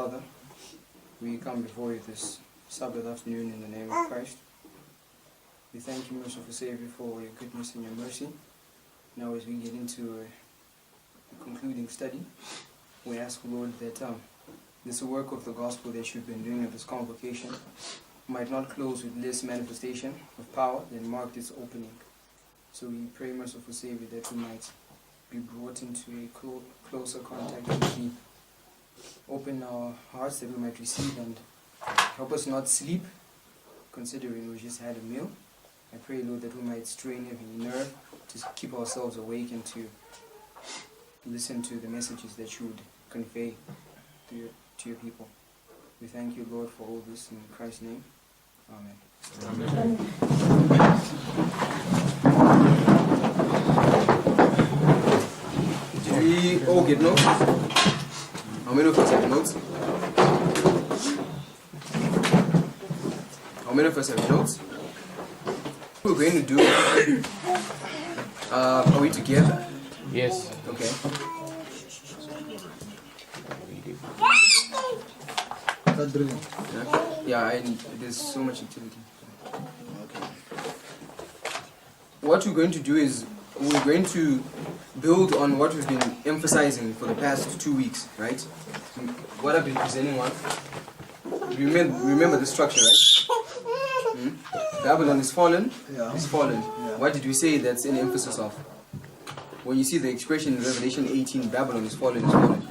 Father, we come before you this Sabbath afternoon in the name of Christ. We thank you, merciful Savior, for your goodness and your mercy. Now as we get into a concluding study, we ask, Lord, that this work of the gospel that you've been doing at this convocation might not close with this manifestation of power that marked its opening. So we pray, merciful Savior, that we might be brought into a closer contact with thee. Open our hearts that we might receive and help us not sleep, considering we just had a meal. I pray, Lord, that we might strain every nerve to keep ourselves awake and to listen to the messages that you would convey to your people. We thank you, Lord, for all this in Christ's name. Amen. Amen. Did we all get notes? How many of us have notes? How many of us have notes? What we're going to do, are we together? Yes. Okay. Yeah, there's so much activity. Okay. What we're going to do is we're going to build on what we've been emphasizing for the past 2 weeks, right? What I've been presenting on. Remember the structure, right? Babylon is fallen. Yeah. Is fallen. Yeah. What did we say that's an emphasis of? When you see the expression in Revelation 18, Babylon is fallen, is fallen.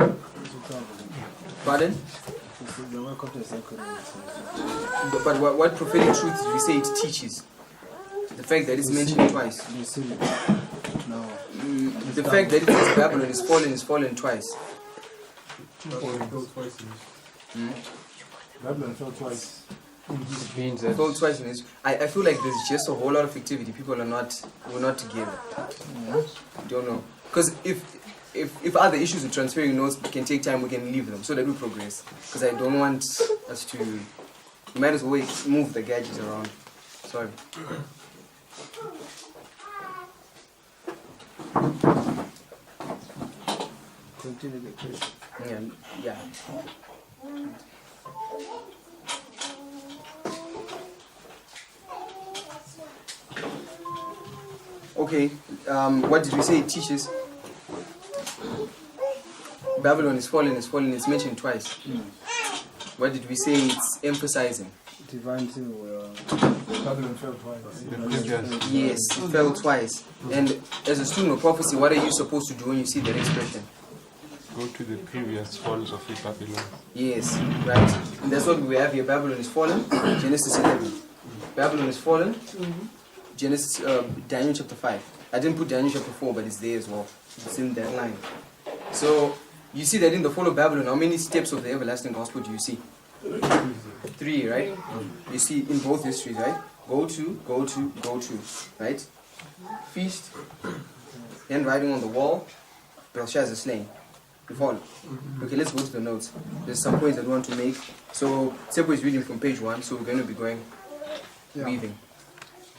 Pardon? But what prophetic truth did we say it teaches? The fact that it's mentioned twice. The fact that it says Babylon is fallen twice. Babylon fell twice. Fell twice in this. I feel like there's just a whole lot of activity. People we're not together. Don't know. Because if other issues with transferring notes can take time, we can leave them so that we progress. Because I don't want us to. You might as well move the gadgets around. Sorry. Continue the question. Yeah. Okay, what did we say it teaches? Babylon is fallen, it's mentioned twice. What did we say it's emphasizing? Divine Babylon fell twice. Yes, it fell twice. And as a student of prophecy, what are you supposed to do when you see that expression? Go to the previous falls of the Babylon. Yes, right. And that's what we have here. Babylon is fallen, Genesis 11. Babylon is fallen, Genesis, Daniel chapter 5. I didn't put Daniel chapter 4, but it's there as well. It's in that line. So, you see that in the fall of Babylon, how many steps of the everlasting gospel do you see? 3, right? You see in both histories, right? Go to, right? Feast, handwriting on the wall, Belshazzar slain. You follow? Okay, let's go to the notes. There's some points that we want to make. So, Sebo is reading from page 1, so we're going to be going, weaving.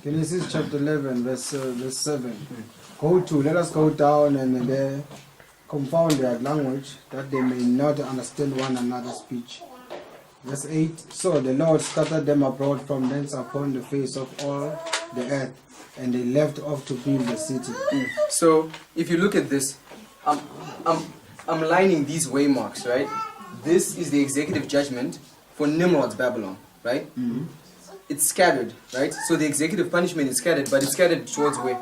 Genesis chapter 11, verse 7. Let us go down and there confound their language, that they may not understand one another's speech. Verse 8. So the Lord scattered them abroad from thence upon the face of all the earth, and they left off to build the city. So if you look at this, I'm lining these waymarks, right? This is the executive judgment for Nimrod's Babylon, right? It's scattered, right? So the executive punishment is scattered, but it's scattered towards where?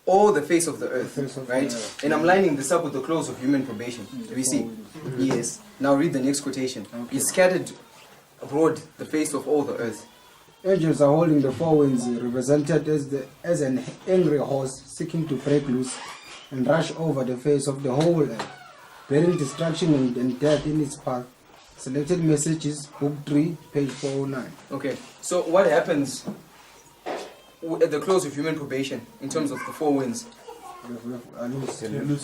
All the face of the earth, right? And I'm lining this up with the close of human probation. Do we see? Yes. Now read the next quotation. It's scattered abroad the face of all the earth. Angels are holding the four winds, represented as an angry horse seeking to break loose and rush over the face of the whole earth, bearing destruction and death in its path. Selected messages, book 3, page 409. Okay, so what happens at the close of human probation in terms of the four winds?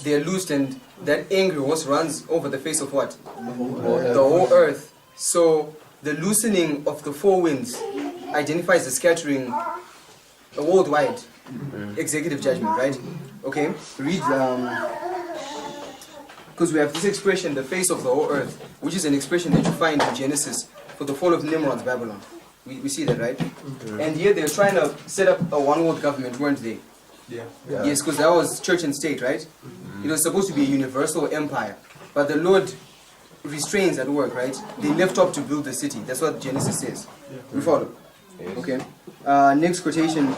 They're loosed, and that angry horse runs over the face of what? The whole earth. So the loosening of the four winds identifies the scattering a worldwide executive judgment, right? Okay, read Because we have this expression, the face of the whole earth, which is an expression that you find in Genesis for the fall of Nimrod's Babylon. We see that, right? And here they're trying to set up a one world government, weren't they? Yeah. Yes, because that was church and state, right? It was supposed to be a universal empire. But the Lord restrains at work, right? They left up to build the city. That's what Genesis says. We follow? Okay. Next quotation,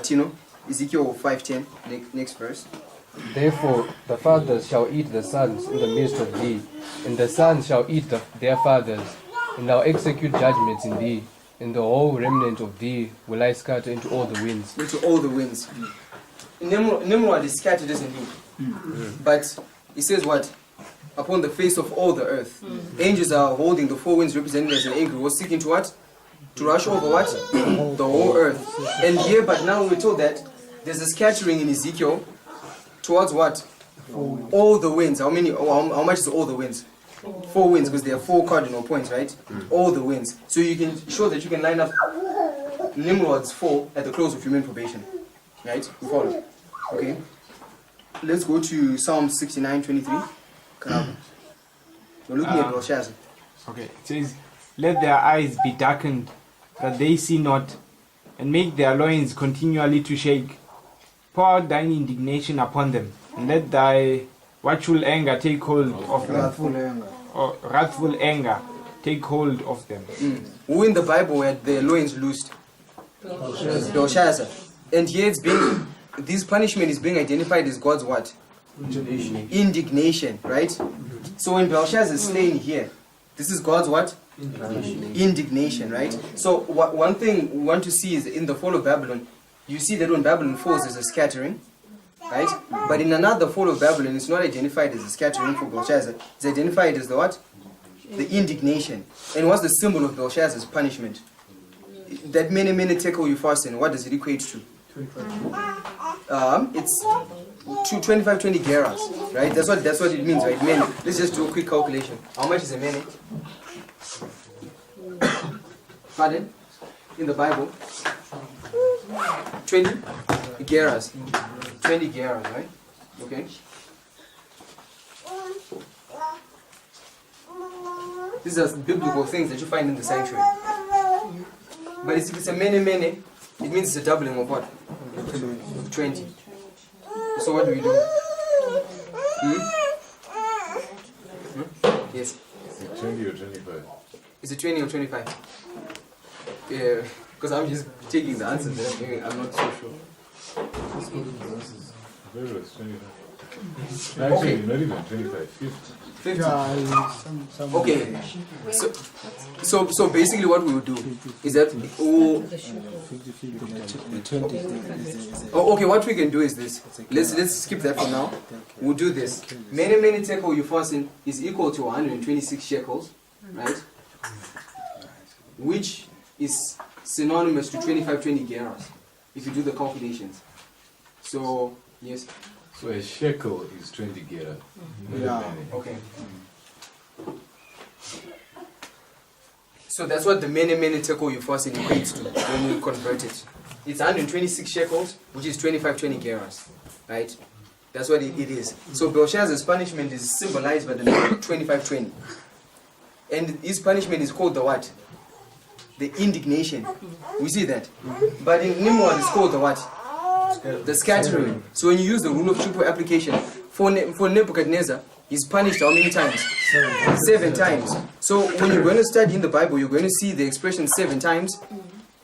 Tino, Ezekiel 5:10, next verse. Therefore the fathers shall eat the sons in the midst of thee, and the sons shall eat their fathers, and I'll execute judgments in thee, and the whole remnant of thee will I scatter into all the winds. Into all the winds. Nimrod is scattered, isn't he? But he says what? Upon the face of all the earth. Angels are holding the four winds represented as an angel was seeking to what? To rush over what? The whole earth. And here, but now we're told that there's a scattering in Ezekiel towards what? All the winds. How many? How much is all the winds? 4 winds, because there are 4 cardinal points, right? All the winds. So you can show that you can line up Nimrod's fall at the close of human probation. Right? We follow. Okay. Let's go to Psalm 69:23. We're looking at Belshazzar. Okay, it says, let their eyes be darkened, that they see not, and make their loins continually to shake. Pour out thine indignation upon them, and let thy watchful anger take hold of them. Wrathful anger take hold of them. Who in the Bible had their loins loosed? Belshazzar. And here it's being, this punishment is being identified as God's what? Indignation, right? So when Belshazzar is slain here, this is God's what? Indignation, right? So one thing we want to see is in the fall of Babylon, you see that when Babylon falls, there's a scattering, right? But in another fall of Babylon, it's not identified as a scattering for Belshazzar. It's identified as the what? The indignation. And what's the symbol of Belshazzar's punishment? That many tekel you fasten, what does it equate to? It's 20 gerahs, right? That's what it means, right? Many. Let's just do a quick calculation. How much is a many? Pardon? In the Bible? 20 gerahs. 20 gerahs, right? Okay. These are biblical things that you find in the sanctuary. But if it's a many, it means it's a doubling of what? 20. So what do we do? Yes. Is it 20 or 25? Is it 20 or 25? Yeah, because I'm just taking the answers that I'm giving. I'm not so sure. Where was 25? Actually, not even 25, 50. 50. Okay. So basically what we would do is that okay, what we can do is this. Let's skip that for now. We'll do this. Many tekel you fasten is equal to 126 shekels, right? Which is synonymous to 2520 gerahs if you do the calculations. So yes. So a shekel is 20 gerah. Yeah. Okay. So that's what the many tekel you fasten equates to when you convert it. It's 126 shekels, which is 2520 gerahs, right? That's what it is. So Belshazzar's punishment is symbolized by the number 2520. And his punishment is called the what? The indignation. We see that. But in Nimrod it's called the what? The scattering. So when you use the rule of triple application, for Nebuchadnezzar, he's punished how many times? 7 times. So when you're going to study in the Bible, you're going to see the expression 7 times.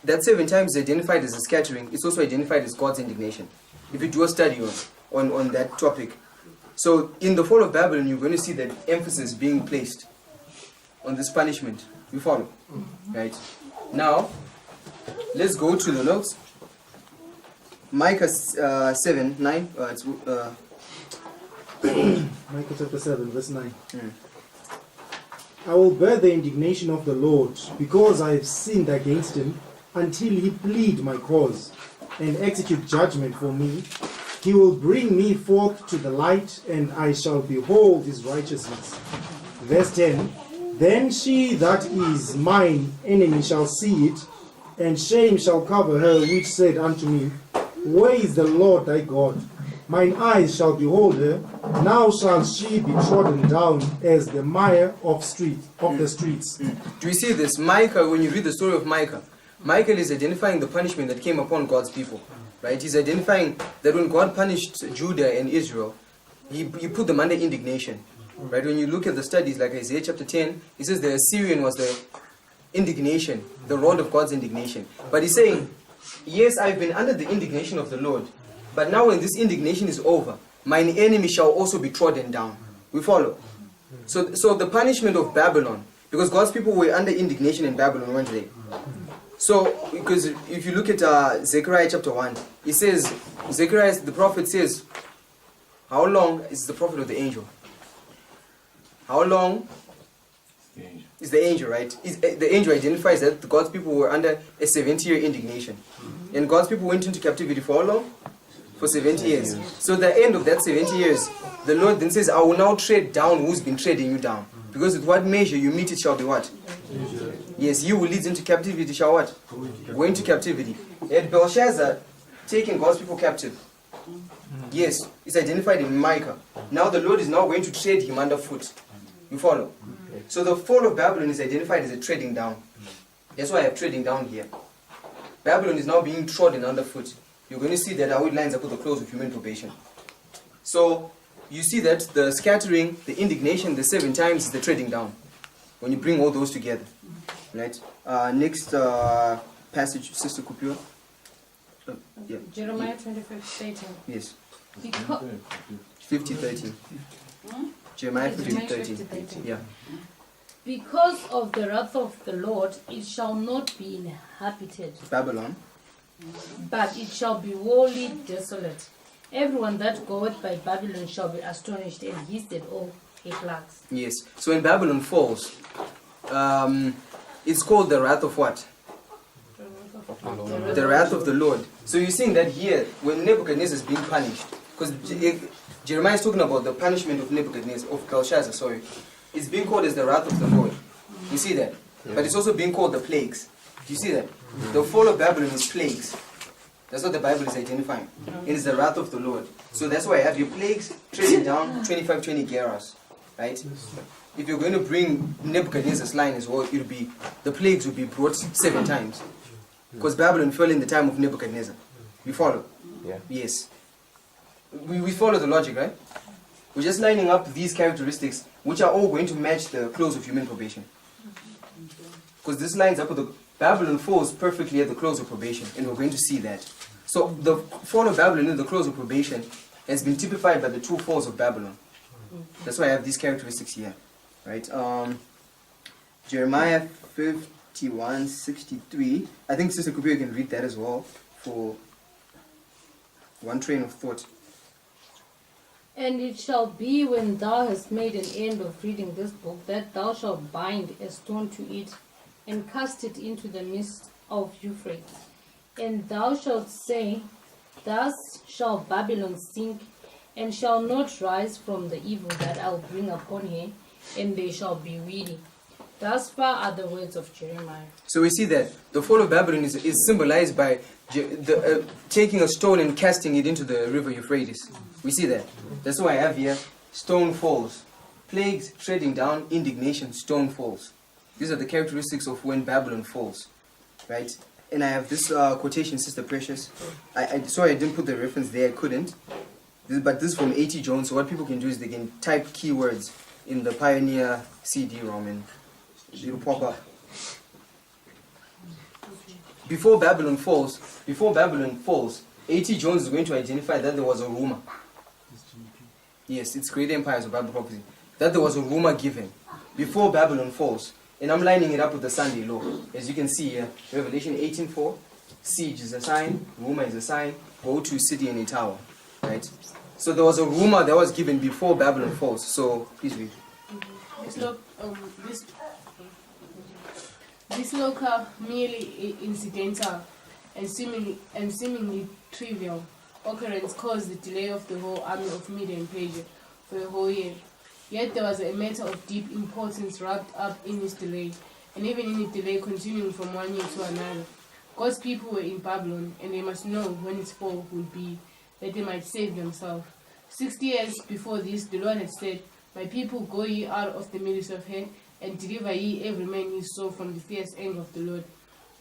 That 7 times is identified as a scattering. It's also identified as God's indignation. If you do a study on that topic. So in the fall of Babylon, you're going to see that emphasis being placed on this punishment. You follow? Right? Now, let's go to the notes. Micah 7:9. Micah chapter 7, verse 9. I will bear the indignation of the Lord, because I have sinned against him, until he plead my cause, and execute judgment for me. He will bring me forth to the light, and I shall behold his righteousness. Verse 10. Then she that is mine enemy shall see it, and shame shall cover her, which said unto me, Where is the Lord thy God? Mine eyes shall behold her, Now shall she be trodden down as the mire of the streets. Do you see this? Micah, when you read the story of Micah, Michael is identifying the punishment that came upon God's people. Right? He's identifying that when God punished Judah and Israel, he put them under indignation. Right? When you look at the studies like Isaiah chapter 10, he says the Assyrian was the indignation, the rod of God's indignation. But he's saying, yes, I've been under the indignation of the Lord, but now when this indignation is over, mine enemy shall also be trodden down. We follow? So the punishment of Babylon, because God's people were under indignation in Babylon, weren't they? So, because if you look at Zechariah chapter 1, it says, Zechariah, the prophet says, how long is the prophet of the angel? How long is the angel, right? The angel identifies that God's people were under a 70-year indignation. And God's people went into captivity for how long? For 70 years. So the end of that 70 years, the Lord then says, I will now tread down who's been treading you down. Because with what measure you meet it shall be what? Yes, you will lead into captivity shall what? Go into captivity. At Belshazzar, taking God's people captive. Yes, it's identified in Micah. Now the Lord is now going to tread him underfoot. You follow? So the fall of Babylon is identified as a treading down. That's why I have treading down here. Babylon is now being trodden underfoot. You're going to see that how it lines up with the close of human probation. So you see that the scattering, the indignation, the 7 times is the treading down. When you bring all those together. Right? Next passage, Sister Kupio. Yeah. Jeremiah 25:13. Yes. 50:13. Jeremiah 50:13. Yeah. Because of the wrath of the Lord, it shall not be inhabited, Babylon. but it shall be wholly desolate. Everyone that goeth by Babylon shall be astonished and hissed at all her plagues. Yes. So when Babylon falls, it's called the wrath of what? The wrath of the Lord. So you're seeing that here, when Nebuchadnezzar is being punished, because Jeremiah is talking about the punishment of Nebuchadnezzar, of Belshazzar, sorry. It's being called as the wrath of the Lord. You see that? Yeah. But it's also being called the plagues. Do you see that? The fall of Babylon is plagues. That's what the Bible is identifying. It is the wrath of the Lord. So that's why I have your plagues trading down 25-20 gerahs. Right? If you're going to bring Nebuchadnezzar's line as well, it'll be, the plagues will be brought 7 times. Because Babylon fell in the time of Nebuchadnezzar. We follow? Yeah. Yes. We follow the logic, right? We're just lining up these characteristics, which are all going to match the close of human probation. Because this lines up with the Babylon falls perfectly at the close of probation, and we're going to see that. So the fall of Babylon in the close of probation has been typified by the 2 falls of Babylon. That's why I have these characteristics here, right? Jeremiah 51:63. I think Sister Kupio can read that as well for one train of thought. And it shall be when thou hast made an end of reading this book, that thou shalt bind a stone to it, and cast it into the midst of Euphrates. And thou shalt say, Thus shall Babylon sink, and shall not rise from the evil that I will bring upon her, and they shall be weary. Thus far are the words of Jeremiah. So we see that the fall of Babylon is symbolized by taking a stone and casting it into the river Euphrates. We see that. That's why I have here, stone falls. Plagues, treading down, indignation, stone falls. These are the characteristics of when Babylon falls. Right? And I have this quotation, Sister Precious. Sorry I didn't put the reference there, I couldn't. But this is from A.T. Jones, so what people can do is they can type keywords in the Pioneer CD-ROM and it'll pop up. Before Babylon falls, A.T. Jones is going to identify that there was a rumor. Yes, it's Great Empires of Bible Prophecy. That there was a rumor given before Babylon falls. And I'm lining it up with the Sunday law. As you can see here, Revelation 18:4, siege is a sign, rumor is a sign, go to city and a tower. Right? So there was a rumor that was given before Babylon falls. So please read. This local, merely incidental and seemingly trivial occurrence caused the delay of the whole army of Media and Persia for a whole year. Yet there was a matter of deep importance wrapped up in this delay, and even in the delay continuing from one year to another. God's people were in Babylon, and they must know when its fall would be, that they might save themselves. 60 years before this, the Lord had said, My people, go ye out of the midst of her, and deliver ye every man his soul from the fierce anger of the Lord.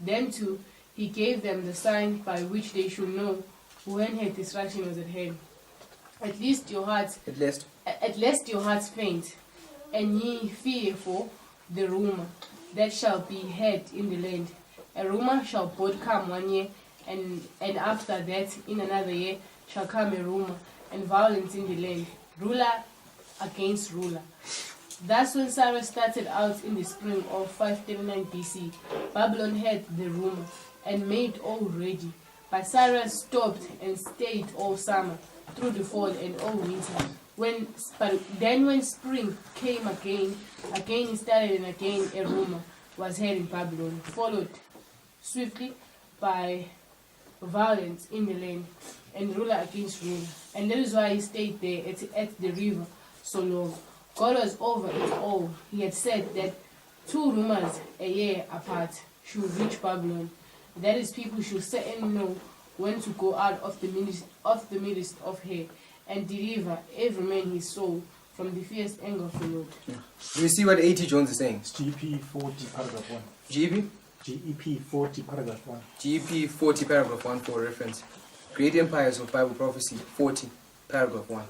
Then too, he gave them the sign by which they should know when her destruction was at hand. At lest your hearts faint, and ye fear for the rumor that shall be heard in the land. A rumor shall both come 1 year, and after that in another year shall come a rumor, and violence in the land, ruler against ruler. Thus when Cyrus started out in the spring of 539 BC, Babylon heard the rumor, and made all ready. But Cyrus stopped and stayed all summer, through the fall and all winter. Then when spring came again he started, and again a rumor was heard in Babylon, followed swiftly by violence in the land, and ruler against ruler. And that is why he stayed there at the river so long. God was over it all. He had said that 2 rumors a year apart should reach Babylon. That is, people should certainly know when to go out of the midst of her, and deliver every man his soul from the fierce anger of the Lord. Do you see what A.T. Jones is saying? It's GP 40 paragraph 1. GP? GEP 40 paragraph 1. GP 40 paragraph 1 for reference. Great Empires of Bible Prophecy 40 paragraph 1.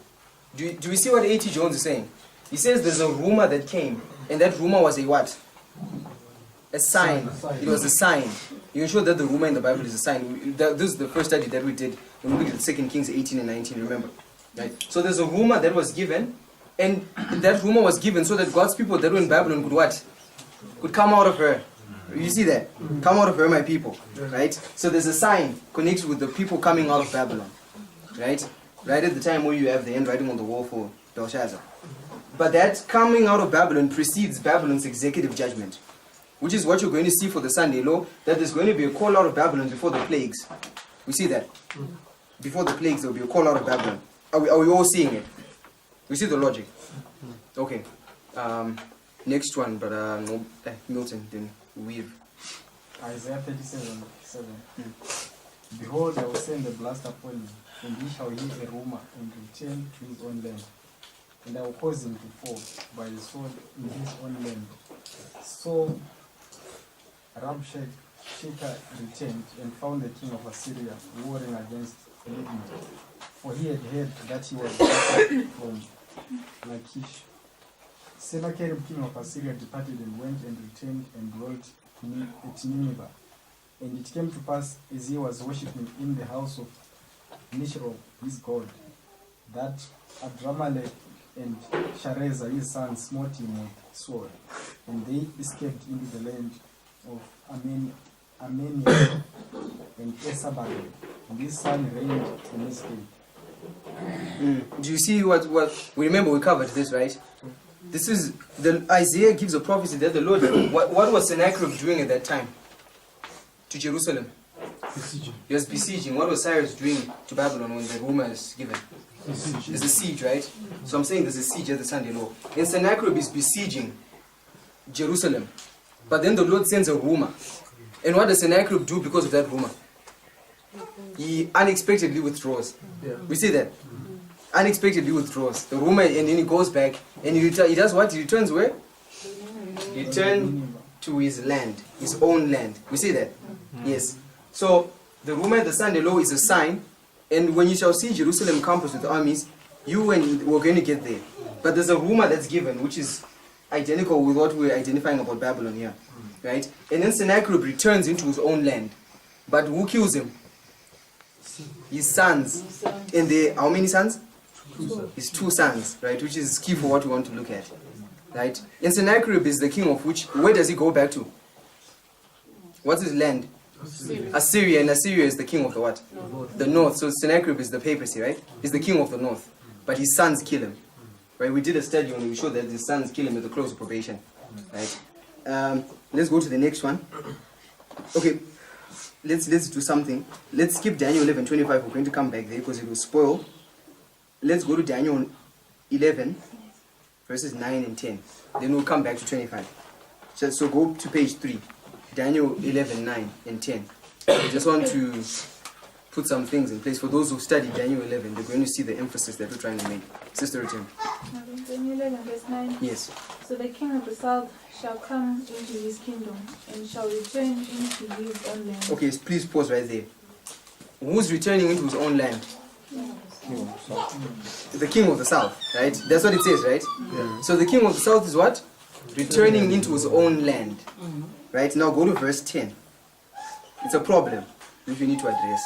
Do you see what A.T. Jones is saying? He says there's a rumor that came, and that rumor was a what? A sign. It was a sign. You can show that the rumor in the Bible is a sign. This is the first study that we did when we looked at 2 Kings 18 and 19, remember? Right? So there's a rumor that was given, and that rumor was given so that God's people that were in Babylon could what? Could come out of her. You see that? Come out of her, my people. Right? So there's a sign connected with the people coming out of Babylon. Right? Right at the time where you have the handwriting on the wall for Belshazzar. But that coming out of Babylon precedes Babylon's executive judgment, which is what you're going to see for the Sunday law, that there's going to be a call out of Babylon before the plagues. We see that? Before the plagues, there will be a call out of Babylon. Are we all seeing it? We see the logic. Okay. Next one, but no, Milton, then weave. Isaiah 37:7. Behold, I will send a blast upon you, and he shall hear a rumor and return to his own land. And I will cause him to fall by the sword in his own land. So Rabshakeh returned and found the king of Assyria warring against Libnah, for he had heard that he was departed from Lachish. Sennacherib, king of Assyria, departed and went and returned and dwelt at Nineveh. And it came to pass, as he was worshipping in the house of Nisroch, his god, that Adramelech and Shareza, his son, smote him with sword, and they escaped into the land of Armenia and Esarhaddon, and his son reigned in his stead. Do you see what we remember? We covered this, right? This is Isaiah gives a prophecy that the Lord. What was Sennacherib doing at that time to Jerusalem? Besieging. He was besieging. What was Cyrus doing to Babylon when the rumor is given? There's a siege, right? So I'm saying there's a siege at the Sunday law. And Sennacherib is besieging Jerusalem. But then the Lord sends a rumor. And what does Sennacherib do because of that rumor? He unexpectedly withdraws. We see that? Unexpectedly withdraws. The rumor, and then he goes back. And he does what? He returns where? He returns to his land. His own land. We see that? Yes. So the rumor at the Sunday law is a sign. And when you shall see Jerusalem compassed with armies, you and we're going to get there. But there's a rumor that's given, which is identical with what we're identifying about Babylon here. Right? And then Sennacherib returns into his own land. But who kills him? His sons. And how many sons? His 2 sons, right? Which is key for what we want to look at. Right? And Sennacherib is the king of which, where does he go back to? What's his land? Assyria, and Assyria is the king of the what? The north. So Sennacherib is the papacy, right? He's the king of the north. But his sons kill him. Right? We did a study when we showed that his sons kill him at the close of probation. Right? Let's go to the next one. Okay. Let's do something. Let's skip Daniel 11:25. We're going to come back there because it will spoil. Let's go to Daniel 11, verses 9 and 10. Then we'll come back to 25. So go to page 3. Daniel 11, 9 and 10. I just want to put some things in place. For those who study Daniel 11, they're going to see the emphasis that we're trying to make. Sister Return. Daniel 11, verse 9. Yes. So the king of the south shall come into his kingdom and shall return into his own land. Okay, please pause right there. Who's returning into his own land? The king of the south, right? That's what it says, right? Yeah. So the king of the south is what? Returning into his own land. Right? Now go to verse 10. It's a problem which we need to address.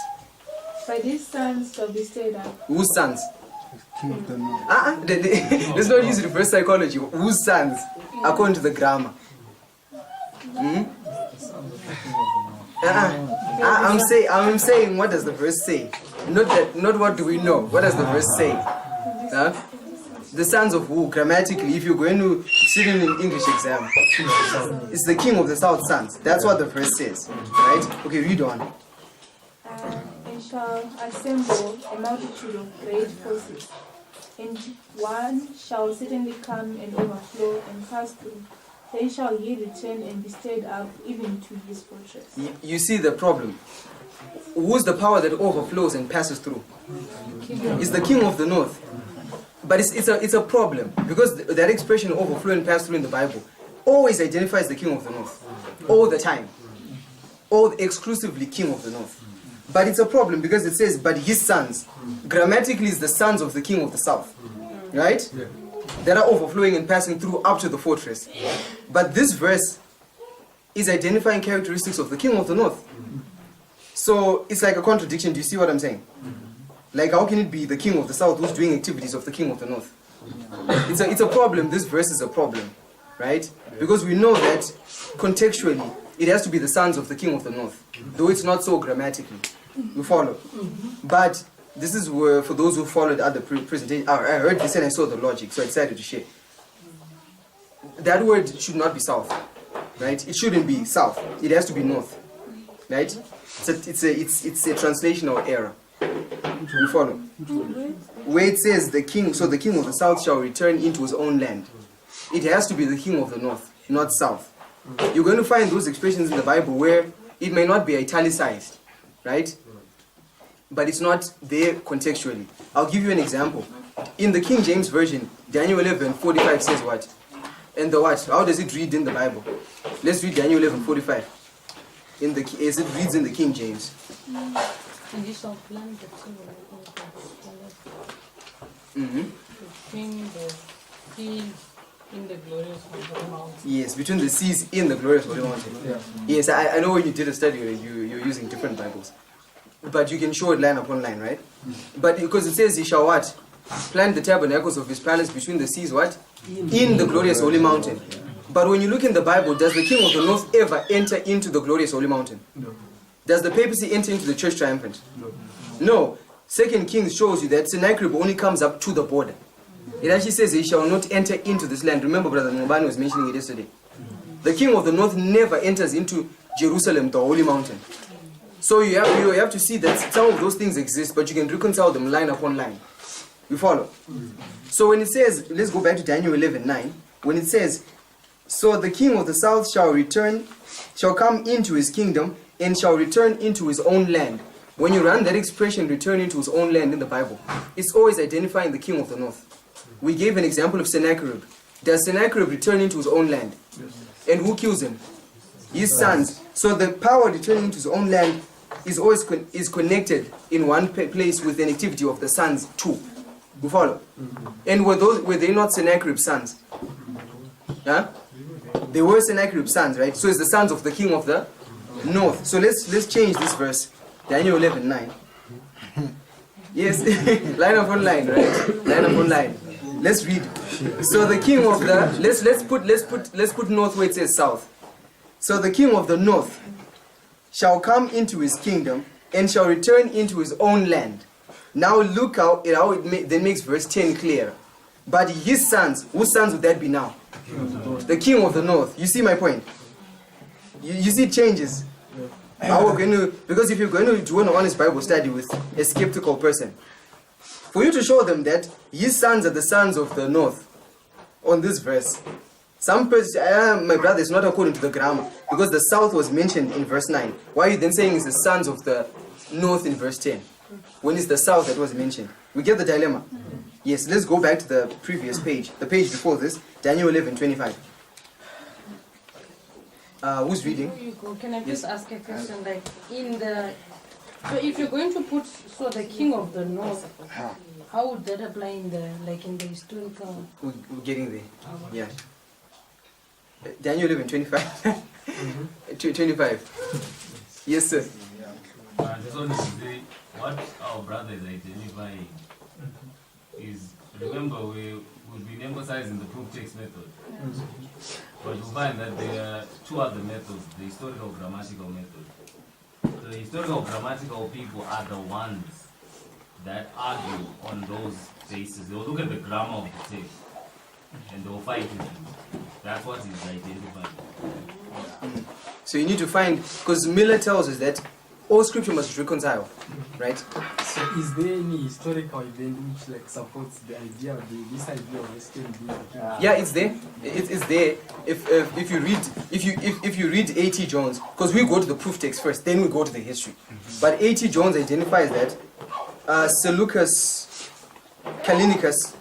By these sons shall be stayed up. Whose sons? King of the north. Let's not use reverse psychology. Whose sons? According to the grammar. I'm saying, what does the verse say? Not what do we know. What does the verse say? The sons of who? Grammatically, if you're going to sit in an English exam, it's the king of the south sons. That's what the verse says, right? Okay, read on. And shall assemble a multitude of great forces, and one shall certainly come and overflow and pass through. Then shall he return and be stayed up even to his fortress. You see the problem. Who's the power that overflows and passes through? It's the king of the north. But it's a problem because that expression overflow and pass through in the Bible always identifies the king of the north. All the time. All exclusively king of the north. But it's a problem because it says, but his sons. Grammatically, is the sons of the king of the south. Right? That are overflowing and passing through up to the fortress. But this verse is identifying characteristics of the king of the north. So it's like a contradiction. Do you see what I'm saying? Like, how can it be the king of the south who's doing activities of the king of the north? It's a problem. This verse is a problem, right? Because we know that contextually it has to be the sons of the king of the north, though it's not so grammatically. You follow? But this is where, for those who followed other presentation, I heard this and I saw the logic, so I decided to share. That word should not be south, right? It shouldn't be south. It has to be north, right? It's a translational error. You follow? Where it says the king, so the king of the south shall return into his own land. It has to be the king of the north, not south. You're going to find those expressions in the Bible where it may not be italicized, right? But it's not there contextually. I'll give you an example. In the King James Version, Daniel 11:45 says what? And the what? How does it read in the Bible? Let's read Daniel 11:45. As it reads in the King James. And you shall plant the between the sea in the glorious holy mountain. Yes, between the seas in the glorious holy mountain. Yeah. Yes, I know when you did a study, you're using different Bibles. But you can show it line upon line, right? But because it says he shall what? Plant the tabernacles of his palace between the seas, what? In the glorious holy mountain. But when you look in the Bible, does the king of the north ever enter into the glorious holy mountain? No. Does the papacy enter into the church triumphant? No. No. 2 Kings shows you that Sennacherib only comes up to the border. It actually says he shall not enter into this land. Remember, Brother Ngubani was mentioning it yesterday. The king of the north never enters into Jerusalem, the holy mountain. So you have to see that some of those things exist, but you can reconcile them line upon line. You follow? So when it says, let's go back to Daniel 11:9. When it says, so the king of the south shall come into his kingdom, and shall return into his own land. When you run that expression, return into his own land in the Bible, it's always identifying the king of the north. We gave an example of Sennacherib. Does Sennacherib return into his own land? Yes. And who kills him? His sons. So the power returning into his own land is always connected in one place with an activity of the sons too. You follow? And were they not Sennacherib's sons? Huh? They were Sennacherib's sons, right? So it's the sons of the king of the north. So let's change this verse. Daniel 11:9. Yes, line upon line, right? Line upon line. Let's read. So the king of the let's put north where it says south. So the king of the north shall come into his kingdom and shall return into his own land. Now look how it then makes verse 10 clear. But his sons, whose sons would that be now? The king of the north. You see my point? You see it changes. How we're going to, because if you're going to do an honest Bible study with a skeptical person, for you to show them that his sons are the sons of the north on this verse, some person, my brother, it's not according to the grammar, because the south was mentioned in verse 9. Why are you then saying it's the sons of the north in verse 10, when it's the south that was mentioned. We get the dilemma. Yes, let's go back to the previous page, the page before this, Daniel 11:25. Who's reading? Before you go, can I Yes. just ask a question? Like so if you're going to put the king of the north, how would that apply in the historical? We're getting there. Yeah. Daniel 11:25. 25. Yes, sir. I just want to say what our brother is identifying is, remember, we've been emphasizing the proof text method. But we find that there are two other methods, the historical grammatical method. The historical grammatical people are the ones that argue on those bases. They'll look at the grammar of the text and they'll fight with you. That's what is identifying. So you need to find, because Miller tells us that all scripture must reconcile, right? So is there any historical event which supports the idea of this idea of Western being? Yeah, it's there. It's there. If you read A.T. Jones, because we go to the proof text first, then we go to the history. But A.T. Jones identifies that Seleucus Callinicus,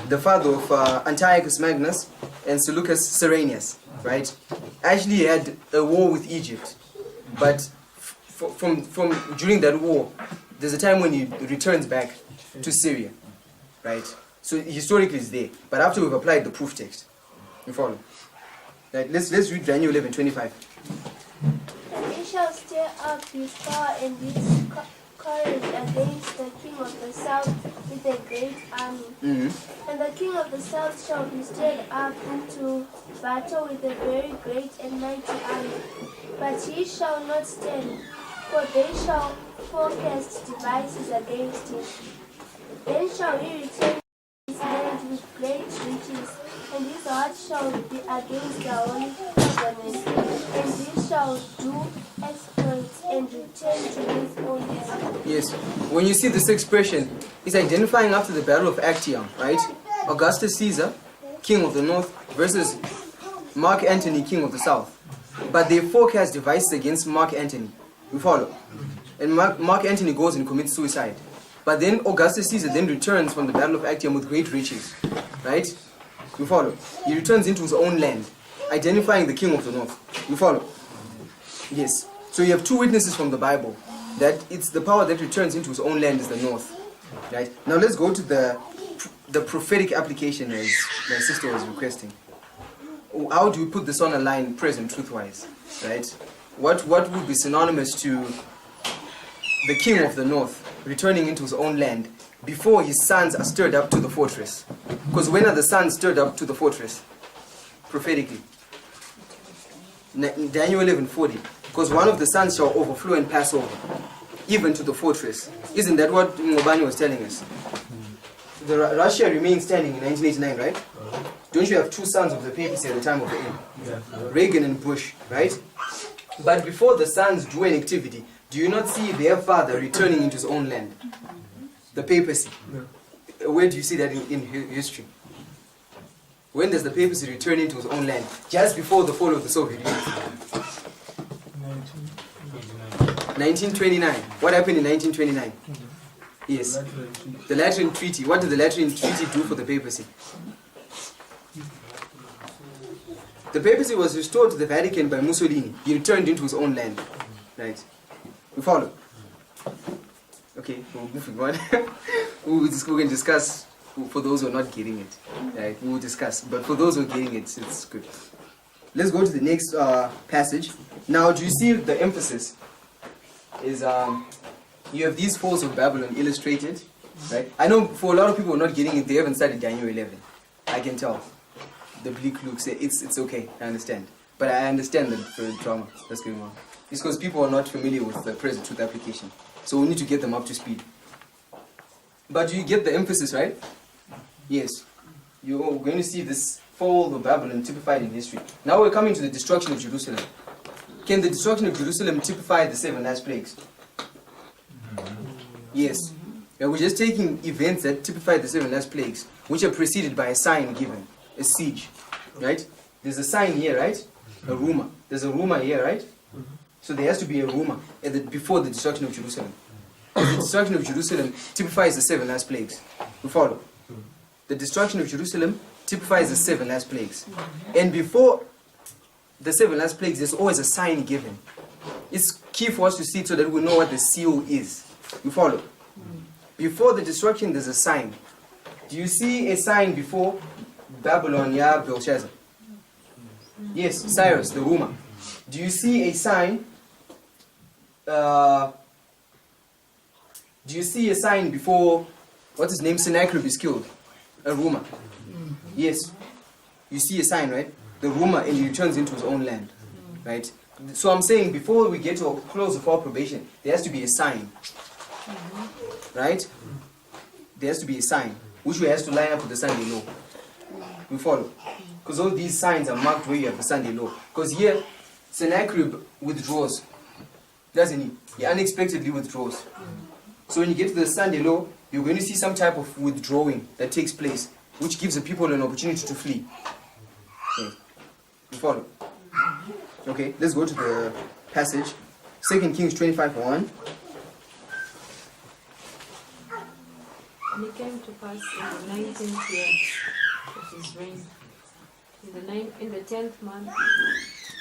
the father of Antiochus Magnus, and Seleucus Cyrenius, right, actually had a war with Egypt, but from during that war, there's a time when he returns back to Syria, right? So historically it's there, but after we've applied the proof text, you follow? Right, let's read Daniel 11:25. And he shall stir up his power and his courage against the king of the south with a great army. And the king of the south shall be stirred up into battle with a very great and mighty army. But he shall not stand, for they shall forecast devices against him. Then shall he return his land with great riches, and his heart shall be against the holy covenant, and he shall do exploits and return to his own land. Yes, when you see this expression, it's identifying after the Battle of Actium, right? Augustus Caesar, king of the north, versus Mark Antony, king of the south. But they forecast devices against Mark Antony. We follow. And Mark Antony goes and commits suicide. But then Augustus Caesar then returns from the Battle of Actium with great riches. Right? We follow. He returns into his own land, identifying the king of the north. We follow. Yes. So you have two witnesses from the Bible that it's the power that returns into his own land is the north. Right? Now let's go to the prophetic application as my sister was requesting. How do we put this on a line present truth-wise? Right? What would be synonymous to the king of the north returning into his own land before his sons are stirred up to the fortress? Because when are the sons stirred up to the fortress? Prophetically. Daniel 11:40. Because one of the sons shall overflow and pass over, even to the fortress. Isn't that what Ngobani was telling us? Russia remained standing in 1989, right? Don't you have two sons of the papacy at the time of the end? Yeah. Reagan and Bush, right? But before the sons do an activity, do you not see their father returning into his own land? The papacy. Yeah. Where do you see that in history? When does the papacy return into his own land? Just before the fall of the Soviet Union. 1929. What happened in 1929? Yes. The Lateran Treaty. What did the Lateran Treaty do for the papacy? The papacy was restored to the Vatican by Mussolini. He returned into his own land. Right. We follow? Okay, we're moving on. we can discuss for those who are not getting it. Right, we will discuss. But for those who are getting it, it's good. Let's go to the next passage. Now, do you see the emphasis? Is you have these falls of Babylon illustrated, right? I know for a lot of people who are not getting it, they haven't studied Daniel 11. I can tell. The bleak look, say it's okay, I understand. But I understand the drama that's going on. It's because people are not familiar with the present truth application. So we need to get them up to speed. But you get the emphasis, right? Yes. You're going to see this fall of Babylon typified in history. Now we're coming to the destruction of Jerusalem. Can the destruction of Jerusalem typify the 7 last plagues? Yes. Yeah, we're just taking events that typify the 7 last plagues, which are preceded by a sign given, a siege, right? There's a sign here, right? A rumor. There's a rumor here, right? So there has to be a rumor before the destruction of Jerusalem. destruction of Jerusalem typifies the 7 last plagues. We follow? The destruction of Jerusalem typifies the 7 last plagues. And before the 7 last plagues, there's always a sign given. It's key for us to see it so that we know what the seal is. We follow? Before the destruction, there's a sign. Do you see a sign before Babylon, Belshazzar? Yes, Cyrus, the ruler. Do you see a sign? Do you see a sign before, what's his name, Sennacherib is killed? A rumor. Yes. You see a sign, right? The rumor, and he returns into his own land. Right? So I'm saying before we get to a close of our probation, there has to be a sign. Right? There has to be a sign, which way has to line up with the Sunday law. We follow. Because all these signs are marked where you have the Sunday law. Because here, Sennacherib withdraws. Doesn't he? He unexpectedly withdraws. So when you get to the Sunday law, you're going to see some type of withdrawing that takes place, which gives the people an opportunity to flee. Okay. You follow? Okay, let's go to the passage. 2 Kings 25:1. And it came to pass in the 19th year of his reign, in the 10th month,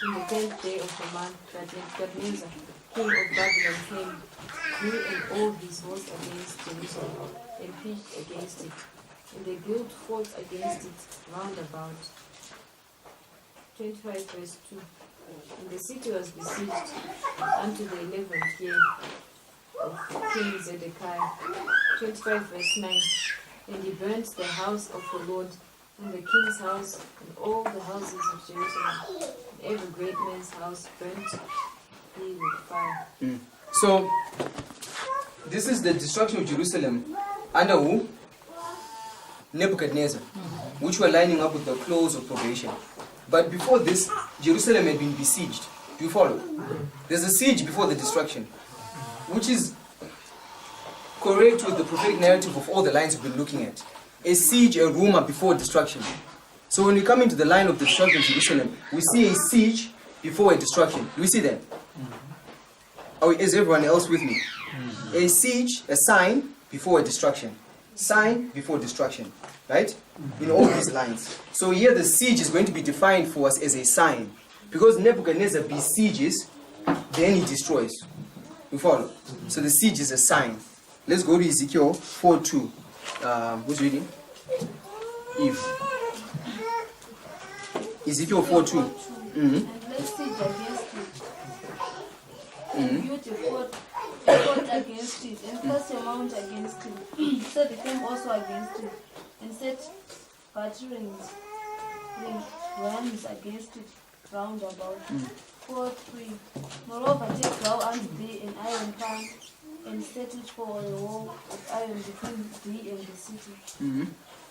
in the 10th day of the month, that Nebuchadnezzar, king of Babylon, came, he and all his host against Jerusalem, and pitched against it. And they built forts against it round about. 25 verse 2. And the city was besieged unto the 11th year of King Zedekiah. 25 verse 9. And he burnt the house of the Lord, and the king's house, and all the houses of Jerusalem, and every great man's house burnt he with fire. So, this is the destruction of Jerusalem under who? Nebuchadnezzar, which were lining up with the close of probation. But before this, Jerusalem had been besieged. Do you follow? There's a siege before the destruction, which is correct with the prophetic narrative of all the lines we've been looking at. A siege, a rumor before destruction. So when we come into the line of the destruction of Jerusalem, we see a siege before a destruction. Do we see that? Or is everyone else with me? A siege, a sign before a destruction. Sign before destruction. Right? In all these lines. So here the siege is going to be defined for us as a sign. Because Nebuchadnezzar besieges, then he destroys. You follow? So the siege is a sign. Let's go to Ezekiel 4:2. Who's reading? Eve. Ezekiel 4:2. And let's siege against it. And build a fort against it, and cast a mount against it. Set the king also against it, and set batterings, rams against it round about. 4:3. Moreover, take thou unto thee an iron pan, and set it for a wall of iron between thee and the city.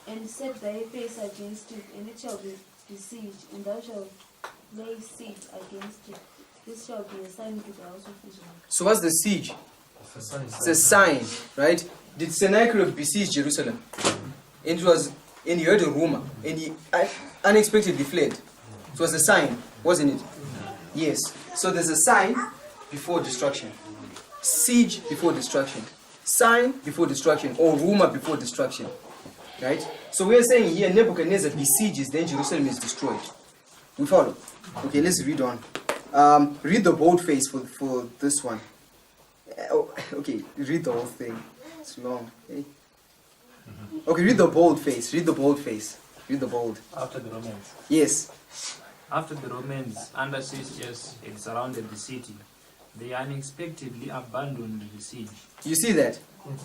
And set thy face against it, and it shall be besieged, and thou shalt lay siege against it. This shall be a sign to the house of Israel. So what's the siege? It's a sign, right? Did Sennacherib besiege Jerusalem? And he heard a rumor, and he unexpectedly fled. It was a sign, wasn't it? Yes. So there's a sign before destruction. Siege before destruction. Sign before destruction, or rumor before destruction. Right? So we're saying here Nebuchadnezzar besieges, then Jerusalem is destroyed. We follow? Okay, let's read on. Read the boldface for this one. Okay, read the whole thing. It's long. Okay, okay, read the boldface. Read the boldface. Read the bold. After the Romans. Yes. After the Romans, under Celsius, had surrounded the city, they unexpectedly abandoned the siege. You see that?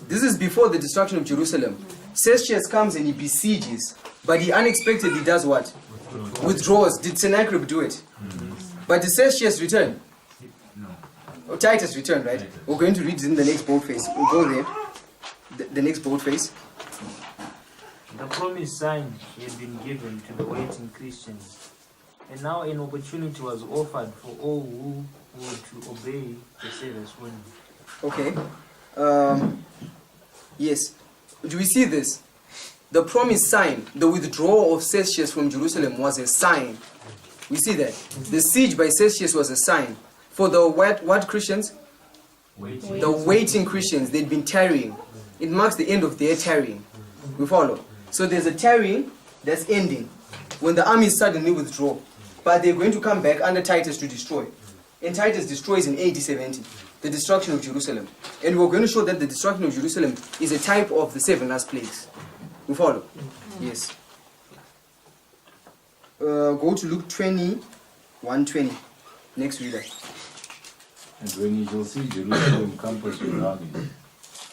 This is before the destruction of Jerusalem. Celsius comes and he besieges, but he unexpectedly does what? Withdraws. Did Sennacherib do it? But did Celsius return? No. Oh, Titus returned, right? We're going to read in the next boldface. We'll go there. The next boldface. The promised sign had been given to the waiting Christians, and now an opportunity was offered for all who were to obey the Savior's warning. Okay. Yes. Do we see this? The promised sign, the withdrawal of Celsius from Jerusalem was a sign. We see that. The siege by Celsius was a sign. For the what Christians? The waiting Christians, they'd been tarrying. It marks the end of their tarrying. We follow. So there's a tarrying that's ending when the armies suddenly withdraw. But they're going to come back under Titus to destroy. And Titus destroys in AD 70, the destruction of Jerusalem. And we're going to show that the destruction of Jerusalem is a type of the 7 last plagues. We follow? Yes. Go to Luke 20:120. Next reader. And when ye shall see Jerusalem compassed with armies,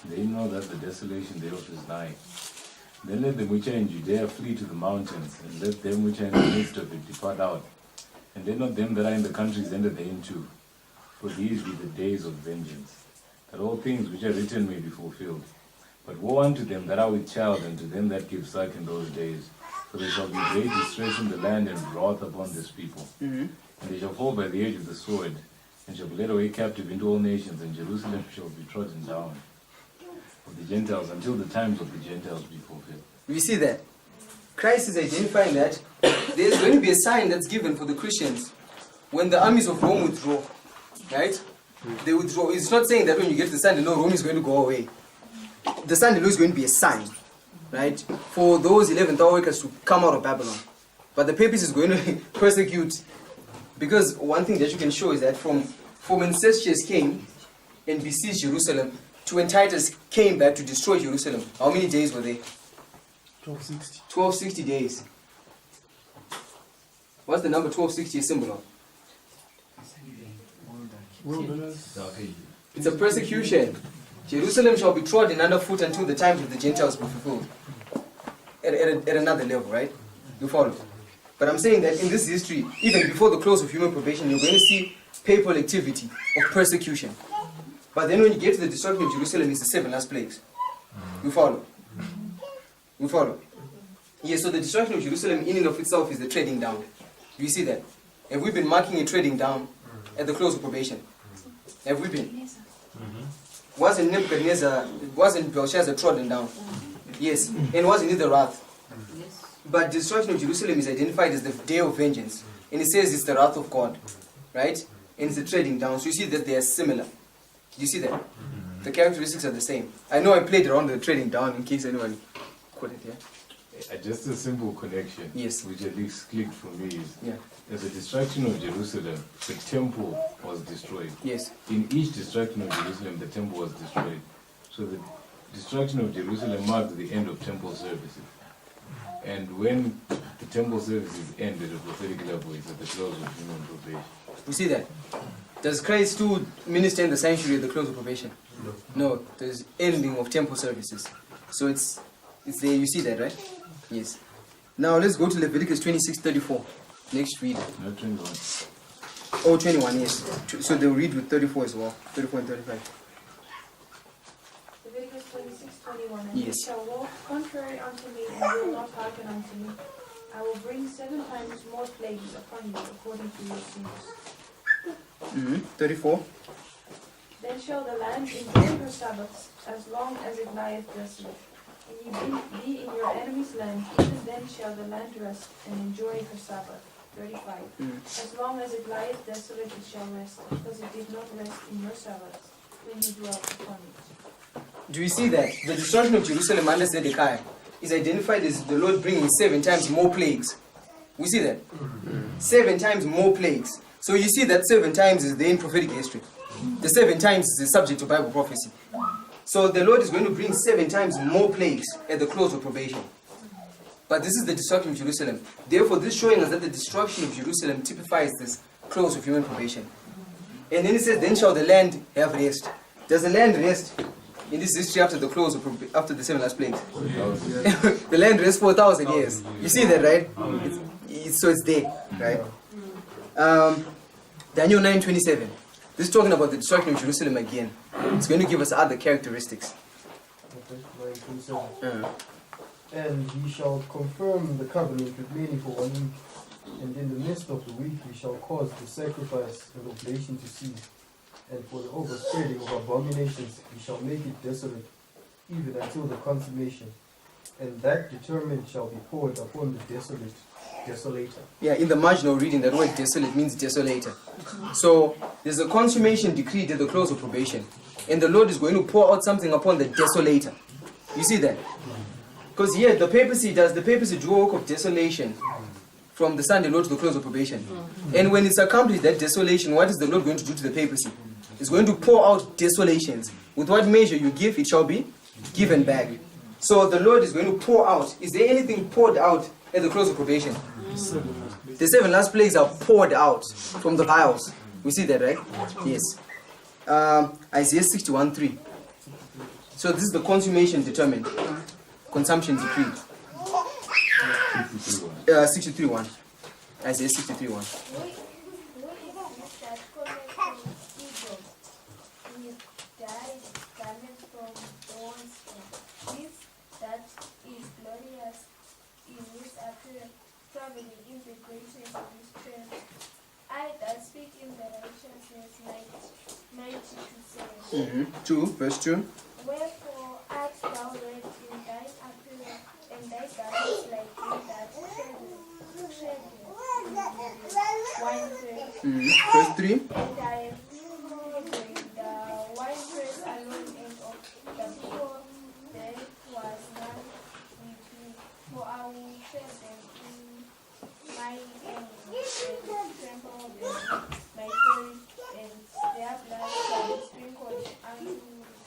they know that the desolation thereof is nigh. Then let them which are in Judea flee to the mountains, and let them which are in the midst of it depart out. And let not them that are in the countries enter therein, for these be the days of vengeance, that all things which are written may be fulfilled. But woe unto them that are with child, and to them that give suck in those days, for there shall be great distress in the land, and wrath upon this people. And they shall fall by the edge of the sword, and shall be led away captive into all nations, and Jerusalem shall be trodden down of the Gentiles, until the times of the Gentiles be fulfilled. We see that Christ is identifying that there's going to be a sign that's given for the Christians when the armies of Rome withdraw. Right? They withdraw. It's not saying that when you get to the Sunday law, Rome is going to go away. The Sunday law is going to be a sign, right, for those 11th hour workers to come out of Babylon. But the purpose is going to persecute, because one thing that you can show is that from when Cestius came and besieged Jerusalem to when Titus came back to destroy Jerusalem, how many days were they? 1260. 1260 days. What's the number 1260 a symbol of? Wilderness. It's a persecution. Jerusalem shall be trodden underfoot until the times of the Gentiles be fulfilled. At another level, right? You follow? But I'm saying that in this history, even before the close of human probation, you're going to see papal activity of persecution. But then when you get to the destruction of Jerusalem, it's the 7 last plagues. You follow? You follow? Yes, so the destruction of Jerusalem in and of itself is the treading down. Do you see that? Have we been marking a treading down at the close of probation? Have we been? Wasn't Nebuchadnezzar, wasn't Belshazzar trodden down? Yes. And wasn't it the wrath? But the destruction of Jerusalem is identified as the day of vengeance. And it says it's the wrath of God. Right? And it's the treading down. So you see that they are similar. You see that? The characteristics are the same. I know I played around with the treading down in case anyone caught it here. Just a simple connection, yes, which at least clicked for me is, yeah, as the destruction of Jerusalem, the temple was destroyed. Yes. In each destruction of Jerusalem, the temple was destroyed. So the destruction of Jerusalem marked the end of temple services. And when the temple services end at a prophetic level, it's at the close of human probation. You see that? Does Christ still minister in the sanctuary at the close of probation? No, there's ending of temple services. So it's there, you see that, right? Yes. Now let's go to Leviticus 26:34. Next read. No, 21. Oh, 21, yes. So they'll read with 34 as well. 34 and 35. Leviticus 26:21. And Yes. ye shall walk contrary unto me, and will not hearken unto me. I will bring 7 times more plagues upon you, according to your sins. 34. Then shall the land enjoy her Sabbaths, as long as it lieth desolate. And ye be in your enemy's land, even then shall the land rest, and enjoy her Sabbath. 35. As long as it lieth desolate, it shall rest, because it did not rest in your Sabbaths, when you dwelt upon it. Do you see that? The destruction of Jerusalem under Zedekiah is identified as the Lord bringing 7 times more plagues. We see that? 7 times more plagues. So you see that 7 times is there in prophetic history. The 7 times is the subject of Bible prophecy. So the Lord is going to bring 7 times more plagues at the close of probation. But this is the destruction of Jerusalem. Therefore, this showing us that the destruction of Jerusalem typifies this close of human probation. And then it says, then shall the land have rest. Does the land rest in this history after the close of after the 7 last plagues? The land rests for 1,000 years. You see that, right? So it's there, right? Daniel 9:27. This is talking about the destruction of Jerusalem again. It's going to give us other characteristics. And ye shall confirm the covenant with many for 1 week. And in the midst of the week ye shall cause the sacrifice and oblation to cease. And for the overspreading of abominations ye shall make it desolate, even until the consummation. And that determined shall be poured upon the desolate, Desolator. Yeah, in the marginal reading, that word desolate means desolator. So there's a consummation decreed at the close of probation. And the Lord is going to pour out something upon the desolator. You see that? Because here the papacy do a work of desolation from the Sunday Lord to the close of probation. And when it's accomplished, that desolation, what is the Lord going to do to the papacy? He's going to pour out desolations. With what measure you give, it shall be given back. So the Lord is going to pour out. Is there anything poured out at the close of probation? The 7 last plagues are poured out from the vials. We see that, right? Yes. Isaiah 61:3. So this is the consummation determined. Consumption decreed. 63:1. Isaiah 63:1. Verse 2. Wherefore art thou red in thine apparel, and thy garments like in that winepress. Verse 3. And I fragrant the winepress alone, and of the people there was none with me. For I will tread them in my enemies, and trample them my foes, and their blood shall be sprinkled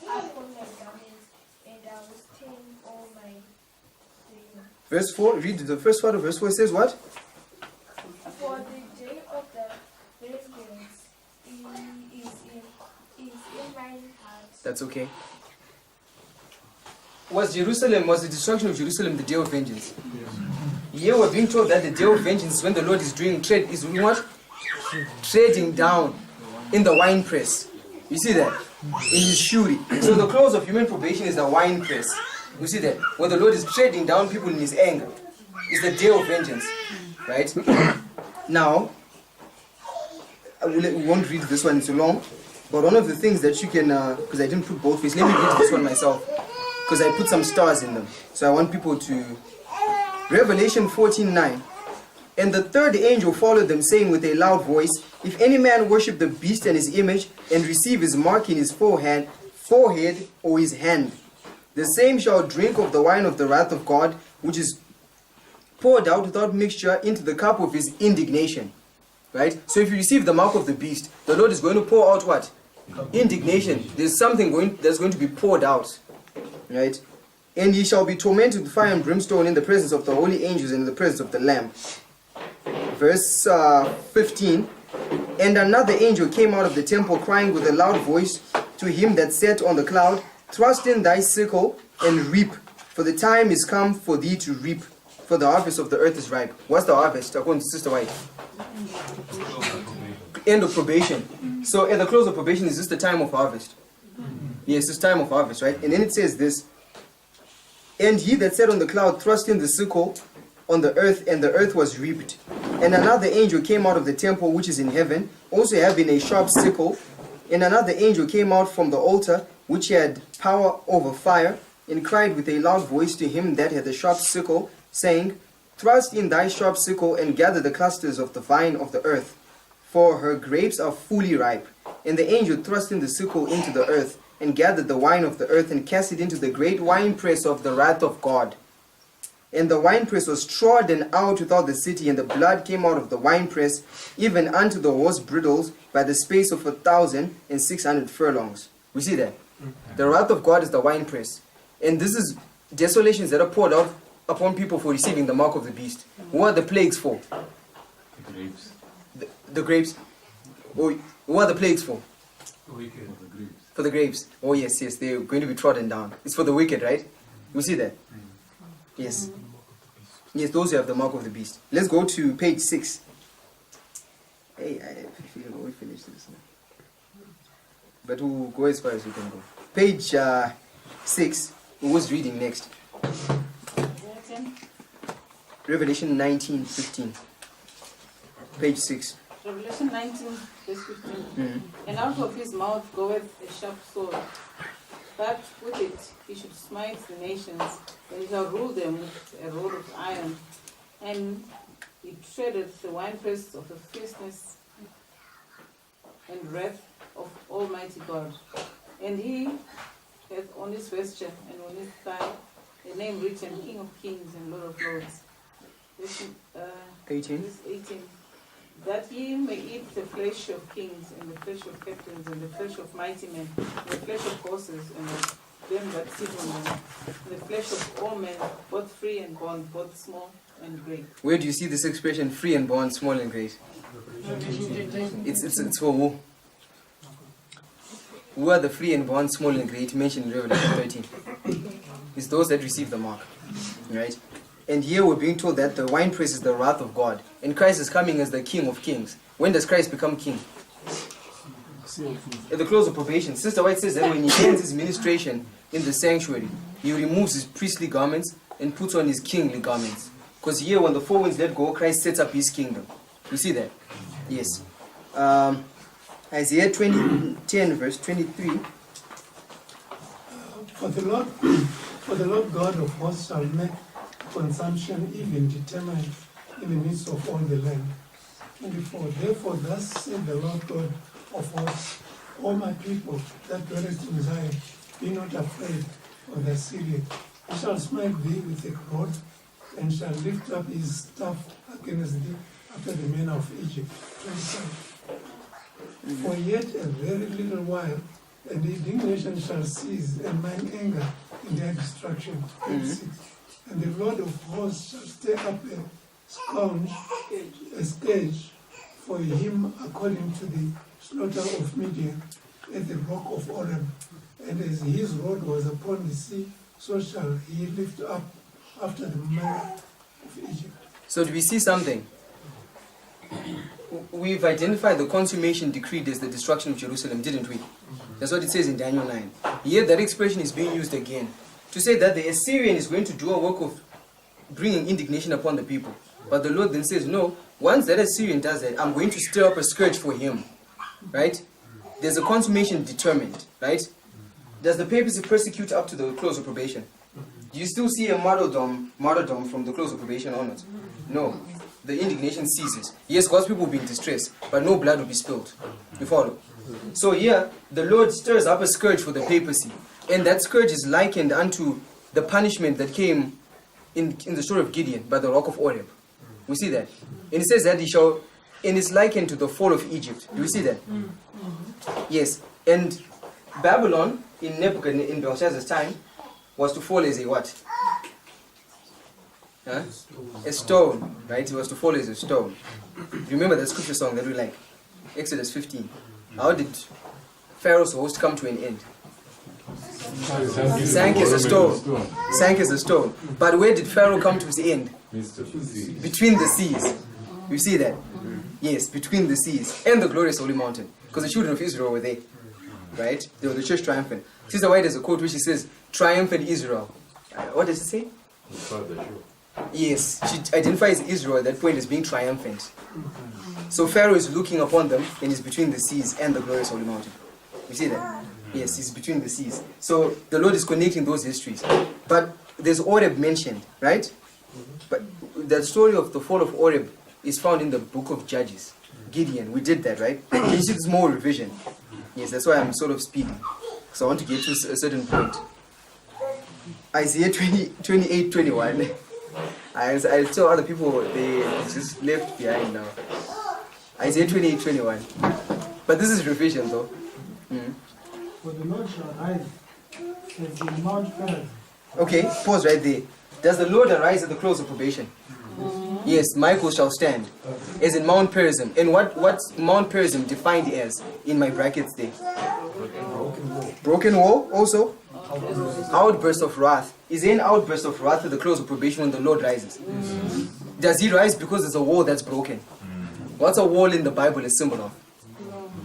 upon my garments, and I will stain all my raiment. Verse 4. Read the first part of verse 4. It says what? For the day of the vengeance is in my heart. That's okay. Was the destruction of Jerusalem the day of vengeance? Here we're being told that the day of vengeance is when the Lord is doing what? Trading down in the winepress. You see that? In his fury. So the close of human probation is the winepress. You see that? When the Lord is trading down people in his anger. It's the day of vengeance. Right? Now, we won't read this one, it's too long. But one of the things that you can, because I didn't put boldface, let me read this one myself. Because I put some stars in them. So I want people to... Revelation 14:9. And the third angel followed them, saying with a loud voice, If any man worship the beast and his image, and receive his mark in his forehead, or his hand, the same shall drink of the wine of the wrath of God, which is poured out without mixture into the cup of his indignation. Right? So if you receive the mark of the beast, the Lord is going to pour out what? Indignation. There's something that's going to be poured out. Right? And he shall be tormented with fire and brimstone in the presence of the holy angels and in the presence of the Lamb. Verse 15. And another angel came out of the temple, crying with a loud voice to him that sat on the cloud, Thrust in thy sickle and reap, for the time is come for thee to reap, for the harvest of the earth is ripe. What's the harvest, according to Sister White? End of probation. So at the close of probation, is this the time of harvest? Yes, it's time of harvest, right? And then it says this, And he that sat on the cloud thrust in the sickle on the earth, and the earth was reaped. And another angel came out of the temple which is in heaven, also having a sharp sickle. And another angel came out from the altar, which had power over fire, and cried with a loud voice to him that had the sharp sickle, saying, Thrust in thy sharp sickle, and gather the clusters of the vine of the earth, for her grapes are fully ripe. And the angel thrust in the sickle into the earth, and gathered the wine of the earth, and cast it into the great winepress of the wrath of God. And the winepress was trodden out without the city, and the blood came out of the winepress, even unto the horse bridles, by the space of 1,600 furlongs. We see that? The wrath of God is the winepress. And this is desolations that are poured out upon people for receiving the mark of the beast. What are the plagues for? The grapes. The grapes? Oh, what are the plagues for? The wicked. The grapes. For the grapes. Oh yes, they're going to be trodden down. It's for the wicked, right? We see that? Yes. Yes, those who have the mark of the beast. Let's go to page 6. Hey, I feel we finished this now. But we'll go as far as we can go. Page 6. Who was reading next? Revelation 19:15. Page 6. Revelation 19, verse 15. And out of his mouth goeth a sharp sword, that with it he should smite the nations, and he shall rule them with a rod of iron. And He treadeth the winepress of the fierceness and wrath of Almighty God. And he hath on his vesture and on his thigh a name written, King of Kings and Lord of Lords. 18. Verse 18. That ye may eat the flesh of kings, and the flesh of captains, and the flesh of mighty men, and the flesh of horses, and of them that sit on them, and the flesh of all men, both free and bond, both small and great. Where do you see this expression, free and bond, small and great? It's for who? Who are the free and bond, small and great mentioned in Revelation 13? It's those that receive the mark. Right? And here we're being told that the winepress is the wrath of God. And Christ is coming as the King of Kings. When does Christ become King? At the close of probation. Sister White says that when he ends his ministration in the sanctuary, he removes his priestly garments and puts on his kingly garments. Because here when the four winds let go, Christ sets up his kingdom. You see that? Yes. Isaiah 10 verse 23. For the Lord God of hosts shall make consumption even determined in the midst of all the land. 24. Therefore thus said the Lord God of hosts, all my people that dwelleth in Zion, be not afraid of the Syrian. He shall smite thee with a rod, and shall lift up his staff against thee after the manner of Egypt. 25. For yet a very little while, and the indignation shall cease, and mine anger in their destruction. 26. And the Lord of hosts shall stir up a scourge for him according to the slaughter of Midian at the rock of Oreb. And as his rod was upon the sea, so shall he lift up after the manner of Egypt. So do we see something? We've identified the consummation decreed as the destruction of Jerusalem, didn't we? That's what it says in Daniel 9. Here that expression is being used again to say that the Assyrian is going to do a work of bringing indignation upon the people. But the Lord then says, no, once that Assyrian does that, I'm going to stir up a scourge for him. Right? There's a consummation determined. Right? Does the papacy persecute up to the close of probation? Do you still see a martyrdom from the close of probation or not? No. The indignation ceases. Yes, God's people will be in distress, but no blood will be spilled. You follow? So here, the Lord stirs up a scourge for the papacy. And that scourge is likened unto the punishment that came in the story of Gideon by the rock of Oreb. We see that. And it says that and it's likened to the fall of Egypt. Do we see that? Yes. And Babylon, in Belshazzar's time, was to fall as a what? Huh? A stone, right? It was to fall as a stone. Remember that scripture song that we like? Exodus 15. How did Pharaoh's host come to an end? Sank as a stone. Sank as a stone. But where did Pharaoh come to his end? Between the seas. You see that? Yes, between the seas and the glorious holy mountain. Because the children of Israel were there. Right? They were the church triumphant. Sister White has a quote which she says, triumphant Israel. What does it say? Yes, she identifies Israel at that point as being triumphant. So Pharaoh is looking upon them and is between the seas and the glorious holy mountain. You see that? Yes, he's between the seas. So the Lord is connecting those histories. But there's Oreb mentioned, right? But the story of the fall of Oreb is found in the book of Judges. Gideon, we did that, right? Can you see this more revision? Yes, that's why I'm sort of speeding. So I want to get to a certain point. Isaiah 28:21. I tell other people they just left behind now. Isaiah 28:21. But this is revision though. For the Lord shall rise as in Mount Perazim. Okay, pause right there. Does the Lord arise at the close of probation? Yes, Michael shall stand. As in Mount Perazim. And what's Mount Perazim defined as in my brackets there? Broken wall also? Outburst of wrath. Is there an outburst of wrath at the close of probation when the Lord rises? Does he rise because there's a wall that's broken? What's a wall in the Bible a symbol of?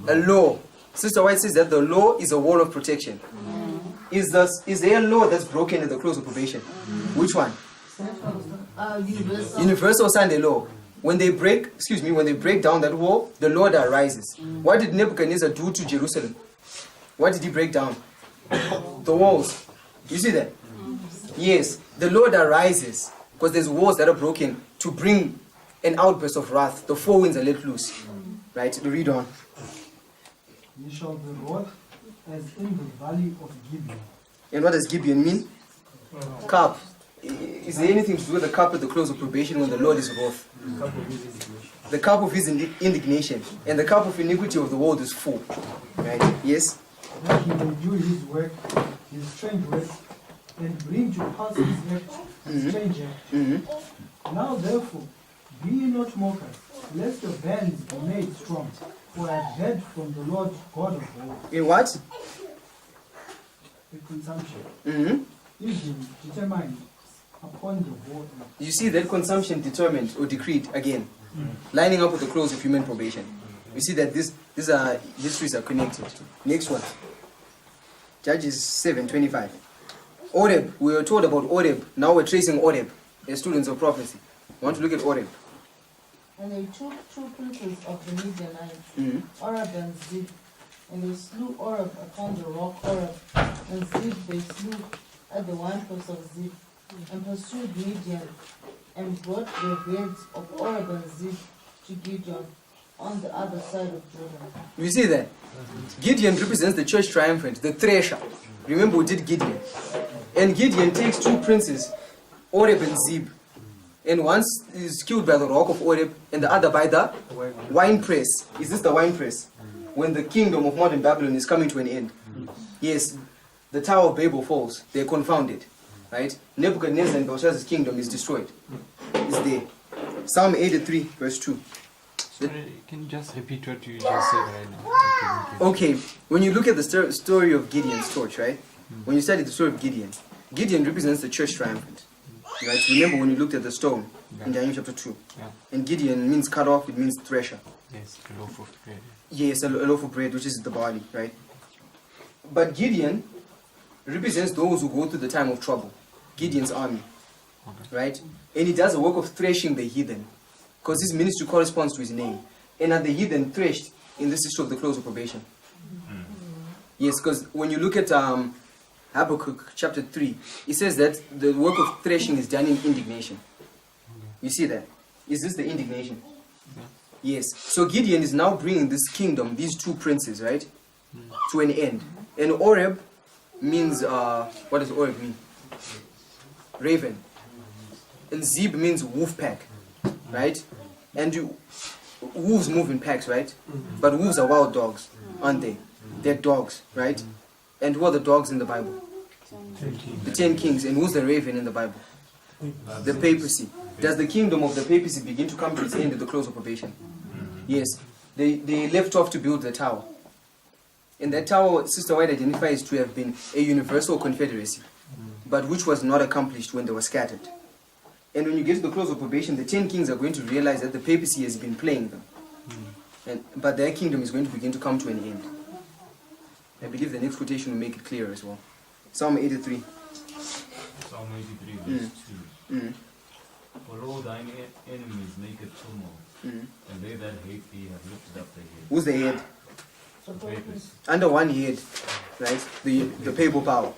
A law. Sister White says that the law is a wall of protection. Is there a law that's broken at the close of probation? Which one? Universal Sunday law. When they break down that wall, the Lord arises. What did Nebuchadnezzar do to Jerusalem? What did he break down? The walls. You see that? Yes, the Lord arises because there's walls that are broken to bring an outburst of wrath. The four winds are let loose. Right? Read on. Ye shall be wroth as in the valley of Gibeon. And what does Gibeon mean? Cup. Is there anything to do with the cup at the close of probation when the Lord is wroth? The cup of his indignation. And the cup of iniquity of the world is full. Right? Yes? That he may do his work, his strange work, and bring to pass his act, his strange act. Now therefore, be ye not mockers, lest your bands be made strong. For I have heard from the Lord God of hosts. In what? The consumption. Even determined upon the whole earth. You see that consumption determined or decreed again, lining up with the close of human probation. You see that these histories are connected. Next one. Judges 7:25. Oreb. We were told about Oreb. Now we're tracing Oreb as students of prophecy. We want to look at Oreb. And they took two princes of the Midianites, Oreb and Zeb, and they slew Oreb upon the rock Oreb, and Zeb they slew at the winepress of Zeb, and pursued Midian, and brought the heads of Oreb and Zeb to Gideon on the other side of Jordan. You see that? Gideon represents the church triumphant, the thresher. Remember we did Gideon. And Gideon takes two princes, Oreb and Zeb. And one is killed by the rock of Oreb, and the other by the winepress. Is this the winepress? When the kingdom of modern Babylon is coming to an end. Yes, the Tower of Babel falls. They're confounded. Right? Nebuchadnezzar and Belshazzar's kingdom is destroyed. It's there. Psalm 83, verse 2. Sorry, can you just repeat what you just said right now? Okay, when you look at the story of Gideon's torch, right? When you study the story of Gideon, Gideon represents the church triumphant. Right? Remember when you looked at the stone in Daniel chapter 2. And Gideon means cut off, it means thresher. Yes, a loaf of bread. Yes, a loaf of bread, which is the barley, right? But Gideon represents those who go through the time of trouble. Gideon's army. Right? And he does the work of threshing the heathen. Because his ministry corresponds to his name. And are the heathen threshed in this issue of the close of probation? Yes, because when you look at Habakkuk chapter 3, it says that the work of threshing is done in indignation. You see that? Is this the indignation? Yes. So Gideon is now bringing this kingdom, these two princes, right, to an end. And Oreb means, what does Oreb mean? Raven. And Zeb means wolf pack, right? And wolves move in packs, right? But wolves are wild dogs, aren't they? They're dogs, right? And who are the dogs in the Bible? The 10 kings. And who's the raven in the Bible? The papacy. Does the kingdom of the papacy begin to come to its end at the close of probation? Yes. They left off to build the tower. And that tower, Sister White identifies to have been a universal confederacy, but which was not accomplished when they were scattered. And when you get to the close of probation, the 10 kings are going to realize that the papacy has been playing them. But their kingdom is going to begin to come to an end. I believe the next quotation will make it clear as well. Psalm 83. Psalm 83, verse 2. For all thine enemies make a tumult, and they that hate thee have lifted up their head. Who's the head? The papers. Under one head, right? The papal power.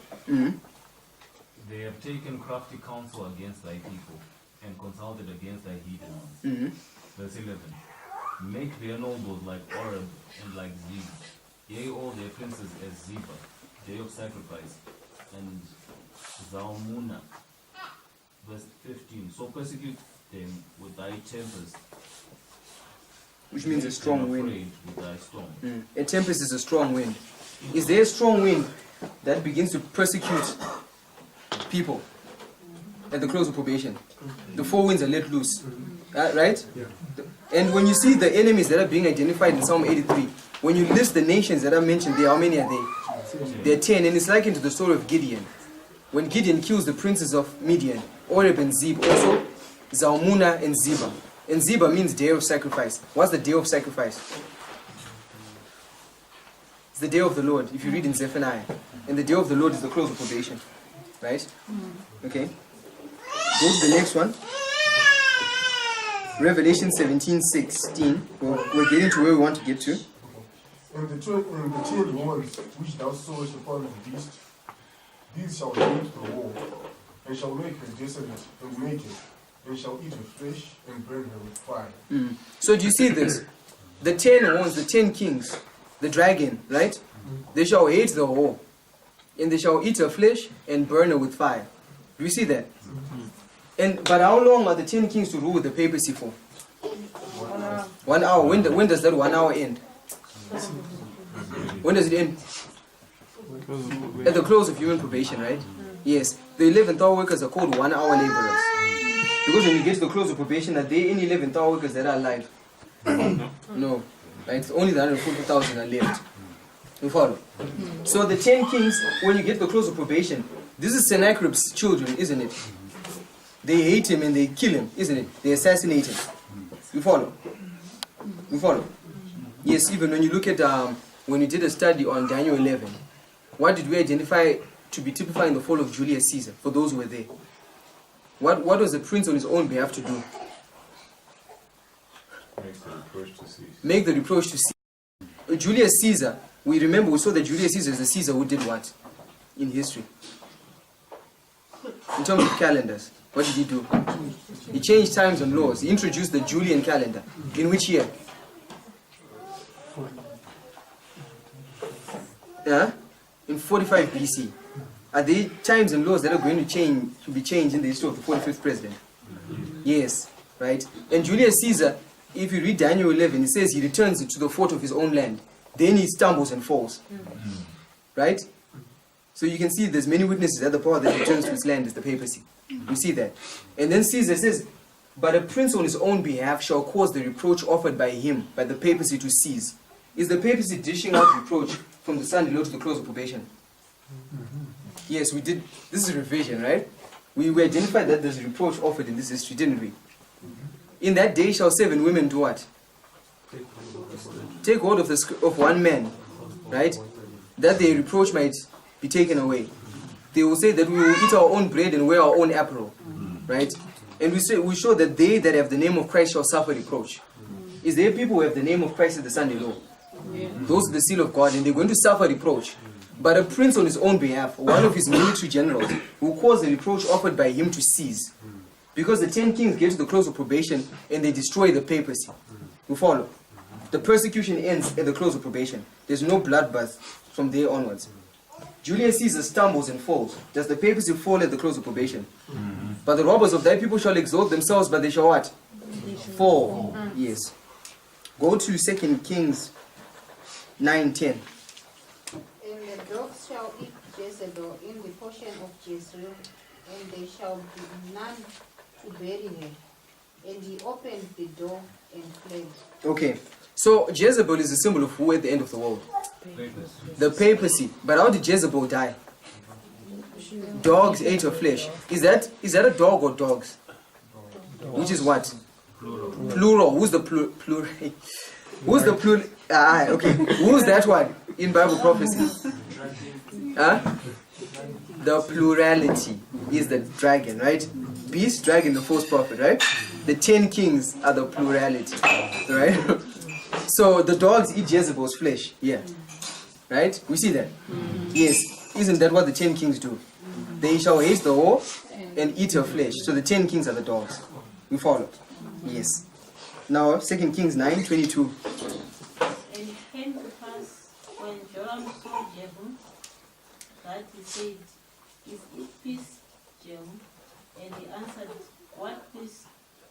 They have taken crafty counsel against thy people, and consulted against thy heathen ones. Verse 11. Make their nobles like Oreb and like Zeb, yea, all their princes as Ziba, day of sacrifice, and Zalmunna. Verse 15. So persecute them with thy tempest, Which means a strong wind. with thy storm. A tempest is a strong wind. Is there a strong wind that begins to persecute people at the close of probation? The four winds are let loose. Right? And when you see the enemies that are being identified in Psalm 83, when you list the nations that are mentioned there, how many are they? There are 10, and it's likened to the story of Gideon. When Gideon kills the princes of Midian, Oreb and Zeb, also Zalmunna and Ziba. And Ziba means day of sacrifice. What's the day of sacrifice? It's the day of the Lord, if you read in Zephaniah. And the day of the Lord is the close of probation. Right? Okay. Go to the next one. Revelation 17:16. We're getting to where we want to get to. And the 10 horns which thou sawest upon the beast, these shall go to the war, and shall make her desolate and naked, and shall eat her flesh and burn her with fire. So do you see this? The 10 ones, the 10 kings, the dragon, right? They shall hate the whore, and they shall eat her flesh and burn her with fire. Do you see that? But how long are the 10 kings to rule the papacy for? 1 hour. When does that 1 hour end? When does it end? At the close of human probation, right? Yes. The 11th hour workers are called 1 hour laborers. Because when you get to the close of probation, are there any 11th hour workers that are alive? No. Right? Only the 140,000 are left. You follow? So the 10 kings, when you get to the close of probation, this is Sennacherib's children, isn't it? They hate him and they kill him, isn't it? They assassinate him. You follow? You follow? Yes, even when you look at, when you did a study on Daniel 11, what did we identify to be typifying the fall of Julius Caesar, for those who were there? What was the prince on his own behalf to do? Make the reproach to cease. Julius Caesar, we saw that Julius Caesar is the Caesar who did what? In history. In terms of calendars, what did he do? He changed times and laws. He introduced the Julian calendar. In which year? In 45 BC. Are there times and laws that are going to be changed in the history of the 45th president? Yes, right? And Julius Caesar, if you read Daniel 11, it says he returns to the fort of his own land. Then he stumbles and falls. Right? So you can see there's many witnesses that the power that returns to his land is the papacy. You see that? And then Caesar says, but a prince on his own behalf shall cause the reproach offered by him, by the papacy, to cease. Is the papacy dishing out reproach from the Sunday law to the close of probation? Yes, we did. This is revision, right? We identified that there's reproach offered in this history, didn't we? In that day shall 7 women do what? Take hold of one man, right? That their reproach might be taken away. They will say that we will eat our own bread and wear our own apparel, right? And we show that they that have the name of Christ shall suffer reproach. Is there people who have the name of Christ in the Sunday law? Those are the seal of God, and they're going to suffer reproach. But a prince on his own behalf, one of his military generals, will cause the reproach offered by him to cease. Because the 10 kings get to the close of probation and they destroy the papacy. You follow? The persecution ends at the close of probation. There's no bloodbath from there onwards. Julius Caesar stumbles and falls. Does the papacy fall at the close of probation? But the robbers of thy people shall exalt themselves, but they shall what? Fall. Yes. Go to 2 Kings 9:10. And the dogs shall eat Jezebel in the portion of Jezreel, and there shall be none to bury her. And he opened the door and fled. Okay. So Jezebel is a symbol of who at the end of the world? The papacy. But how did Jezebel die? Dogs ate her flesh. Is that a dog or dogs? Which is what? Plural. Who's the plural? Who's the plural? Okay. Who's that one in Bible prophecy? The plurality is the dragon, right? Beast, dragon, the false prophet, right? The 10 kings are the plurality, right? So the dogs eat Jezebel's flesh, yeah. Right? We see that? Yes. Isn't that what the 10 kings do? They shall hate the whore and eat her flesh. So the 10 kings are the dogs. We follow? Yes. Now, 2 Kings 9:22. And it came to pass when Joram saw Jehu that he said, "Is it peace, Jehu?" And he answered, "What peace,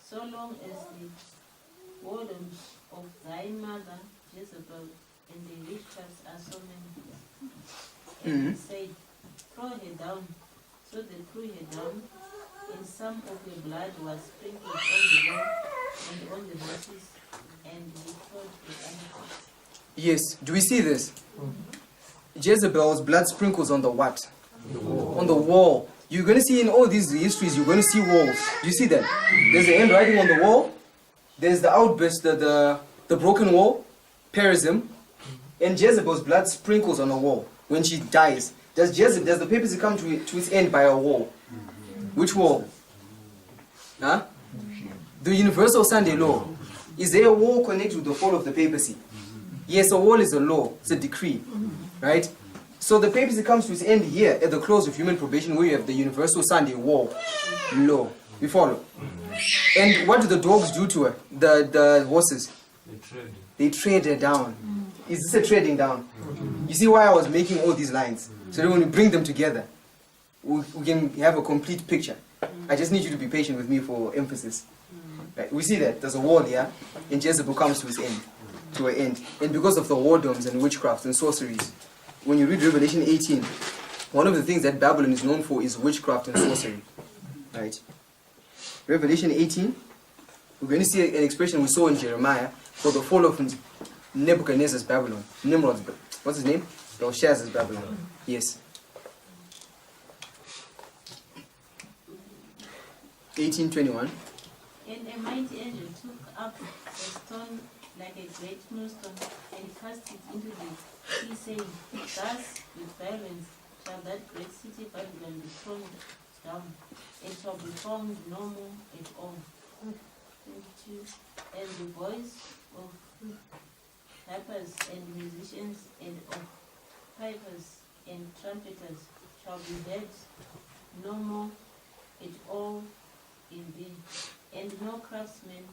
so long as the wardens of thy mother Jezebel and the witchcrafts are so many." And he said, "Throw her down." So they threw her down, and some of her blood was sprinkled on the wall and on the horses, and he killed the animals. Yes. Do we see this? Jezebel's blood sprinkles on the what? On the wall. You're going to see in all these histories, you're going to see walls. Do you see that? There's the handwriting on the wall. There's the outburst, the broken wall, Perism, and Jezebel's blood sprinkles on a wall when she dies. Does the papacy come to its end by a wall? Which wall? Huh? The Universal Sunday Law. Is there a wall connected with the fall of the papacy? Yes, a wall is a law. It's a decree. Right? So the papacy comes to its end here at the close of human probation, where you have the Universal Sunday Law. You follow? And what do the dogs do to her? The horses? They tread. They tread her down. Is this a treading down? You see why I was making all these lines? So that when we bring them together, we can have a complete picture. I just need you to be patient with me for emphasis. Right? We see that there's a wall here, and Jezebel comes to her end. And because of the whoredoms and witchcraft and sorceries, when you read Revelation 18, one of the things that Babylon is known for is witchcraft and sorcery. Right? Revelation 18, we're going to see an expression we saw in Jeremiah for the fall of Nebuchadnezzar's Babylon. Nimrod's, what's his name? Belshazzar's Babylon. Yes. 18:21. And a mighty angel took up a stone like a great millstone and cast it into the sea, saying, Thus with violence shall that great city Babylon be thrown down, and shall be found no more at all. 22. And the voice of harpers and musicians and of pipers and trumpeters shall be heard no more at all in thee, and no craftsman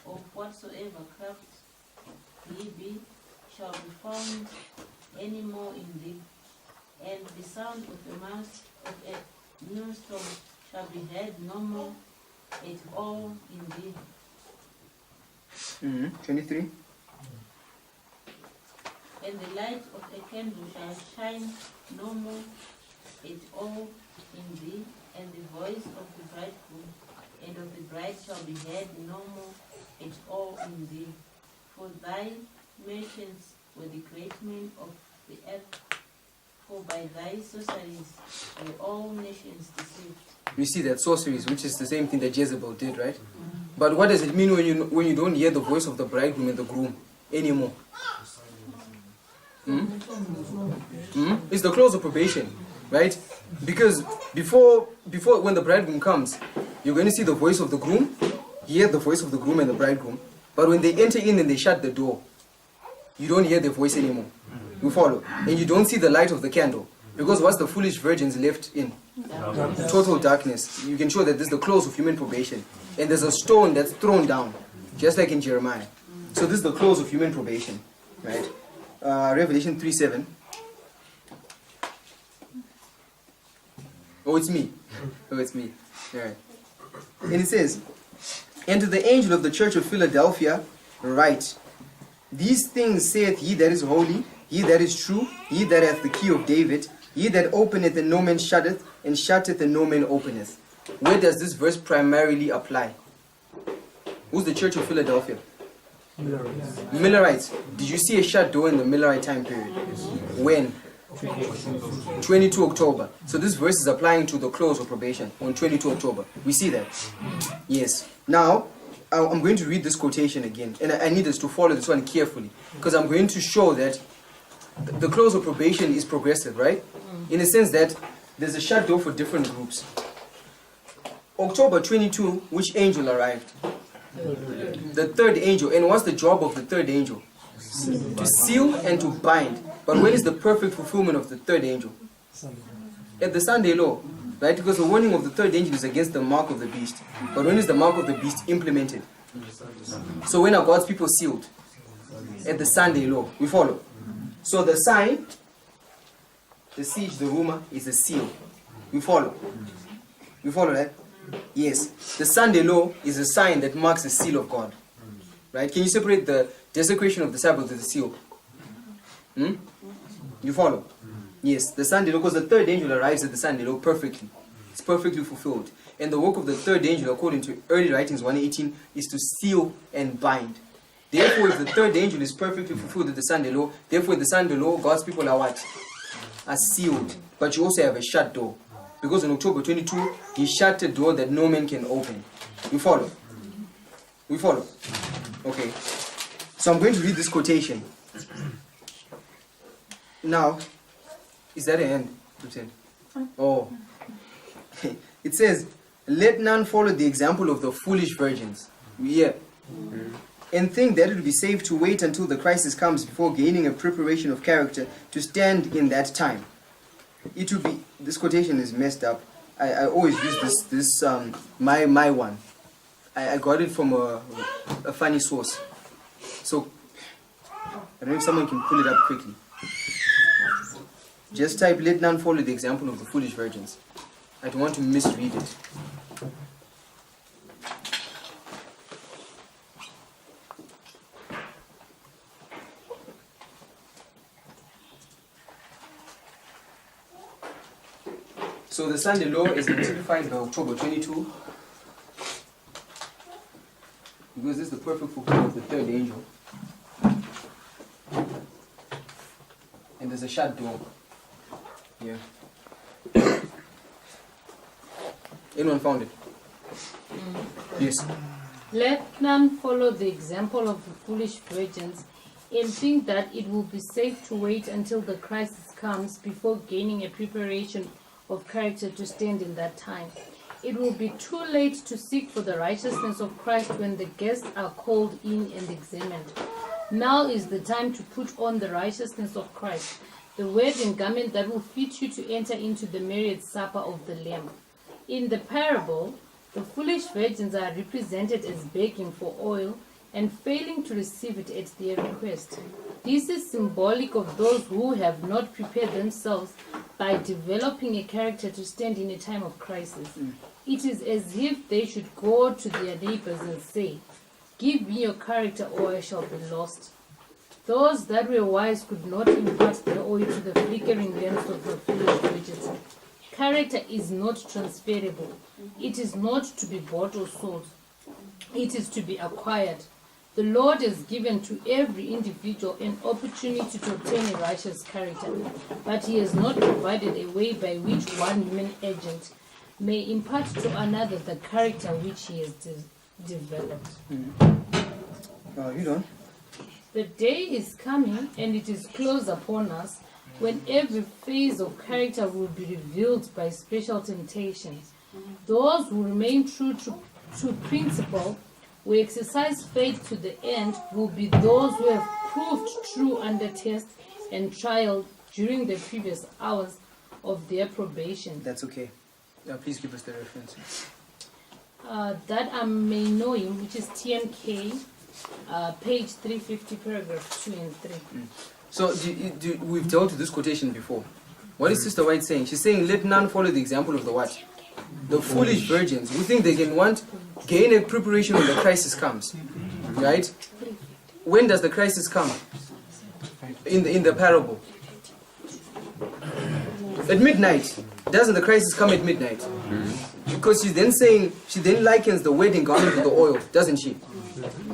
of whatsoever craft he be shall be found any more in thee, and the sound of a millstone shall be heard no more at all in thee. 23. And the light of a candle shall shine no more at all in thee, and the voice of the bridegroom and of the bride shall be heard no more at all in thee. For thy merchants were the great men of the earth, for by thy sorceries were all nations deceived. You see that sorceries, which is the same thing that Jezebel did, right? But what does it mean when you don't hear the voice of the bridegroom and the groom anymore? It's the close of probation, right? Because before when the bridegroom comes, you're going to see the voice of the groom, hear the voice of the groom and the bridegroom. But when they enter in and they shut the door, you don't hear their voice anymore. You follow? And you don't see the light of the candle. Because what's the foolish virgins left in? Total darkness. You can show that this is the close of human probation. And there's a stone that's thrown down, just like in Jeremiah. So this is the close of human probation, right? Revelation 3:7. Oh, it's me. Oh, it's me. All right. And it says, And to the angel of the church of Philadelphia write, These things saith he that is holy, he that is true, he that hath the key of David, he that openeth and no man shutteth, and shutteth and no man openeth. Where does this verse primarily apply? Who's the church of Philadelphia? Millerites. Did you see a shut door in the Millerite time period? When? 22 October. So this verse is applying to the close of probation on 22 October. We see that? Yes. Now, I'm going to read this quotation again. And I need us to follow this one carefully. Because I'm going to show that the close of probation is progressive, right? In a sense that there's a shut door for different groups. October 22, which angel arrived? The third angel. And what's the job of the third angel? To seal and to bind. But when is the perfect fulfillment of the third angel? At the Sunday law, right? Because the warning of the third angel is against the mark of the beast. But when is the mark of the beast implemented? So when are God's people sealed? At the Sunday law. We follow. So the sign, the siege, the rumor, is a seal. We follow. We follow that? Yes. The Sunday law is a sign that marks the seal of God. Right? Can you separate the desecration of the Sabbath with the seal? You follow? Yes. The Sunday law, because the third angel arrives at the Sunday law perfectly. It's perfectly fulfilled. And the work of the third angel, according to early writings 1:18, is to seal and bind. Therefore, if the third angel is perfectly fulfilled at the Sunday law, therefore the Sunday law, God's people are what? Are sealed. But you also have a shut door. Because on October 22, he shut a door that no man can open. We follow? We follow? Okay. So I'm going to read this quotation. Now, is that the end, Lieutenant? Oh. It says, Let none follow the example of the foolish virgins. Yeah. And think that it will be safe to wait until the crisis comes before gaining a preparation of character to stand in that time. It will be, this quotation is messed up. I always use this my one. I got it from a funny source. So, I don't know if someone can pull it up quickly. Just type, let none follow the example of the foolish virgins. I don't want to misread it. So the Sunday law is typified by October 22, because this is the perfect fulfillment of the third angel. And there's a shut door here. Anyone found it? Yes. Let none follow the example of the foolish virgins and think that it will be safe to wait until the crisis comes before gaining a preparation of character to stand in that time. It will be too late to seek for the righteousness of Christ when the guests are called in and examined. Now is the time to put on the righteousness of Christ, the wedding garment that will fit you to enter into the marriage supper of the Lamb. In the parable, the foolish virgins are represented as begging for oil and failing to receive it at their request. This is symbolic of those who have not prepared themselves by developing a character to stand in a time of crisis. It is as if they should go to their neighbors and say, "Give me your character or I shall be lost." Those that were wise could not impart the oil to the flickering lamps of the foolish virgins. Character is not transferable. It is not to be bought or sold. It is to be acquired. The Lord has given to every individual an opportunity to obtain a righteous character, but He has not provided a way by which one human agent may impart to another the character which He has developed. You don't. The day is coming, and it is close upon us, when every phase of character will be revealed by special temptations. Those who remain true to principle, who exercise faith to the end, will be those who have proved true under test and trial during the previous hours of their probation. That's okay. Please give us the reference. That I may know Him, which is TNK, page 350, paragraph 2 and 3. So we've dealt with this quotation before. What is Sister White saying? She's saying, let none follow the example of the what? The foolish virgins who think they can gain a preparation when the crisis comes. Right? When does the crisis come? In the parable. At midnight. Doesn't the crisis come at midnight? Because she then likens the wedding garment to the oil, doesn't she?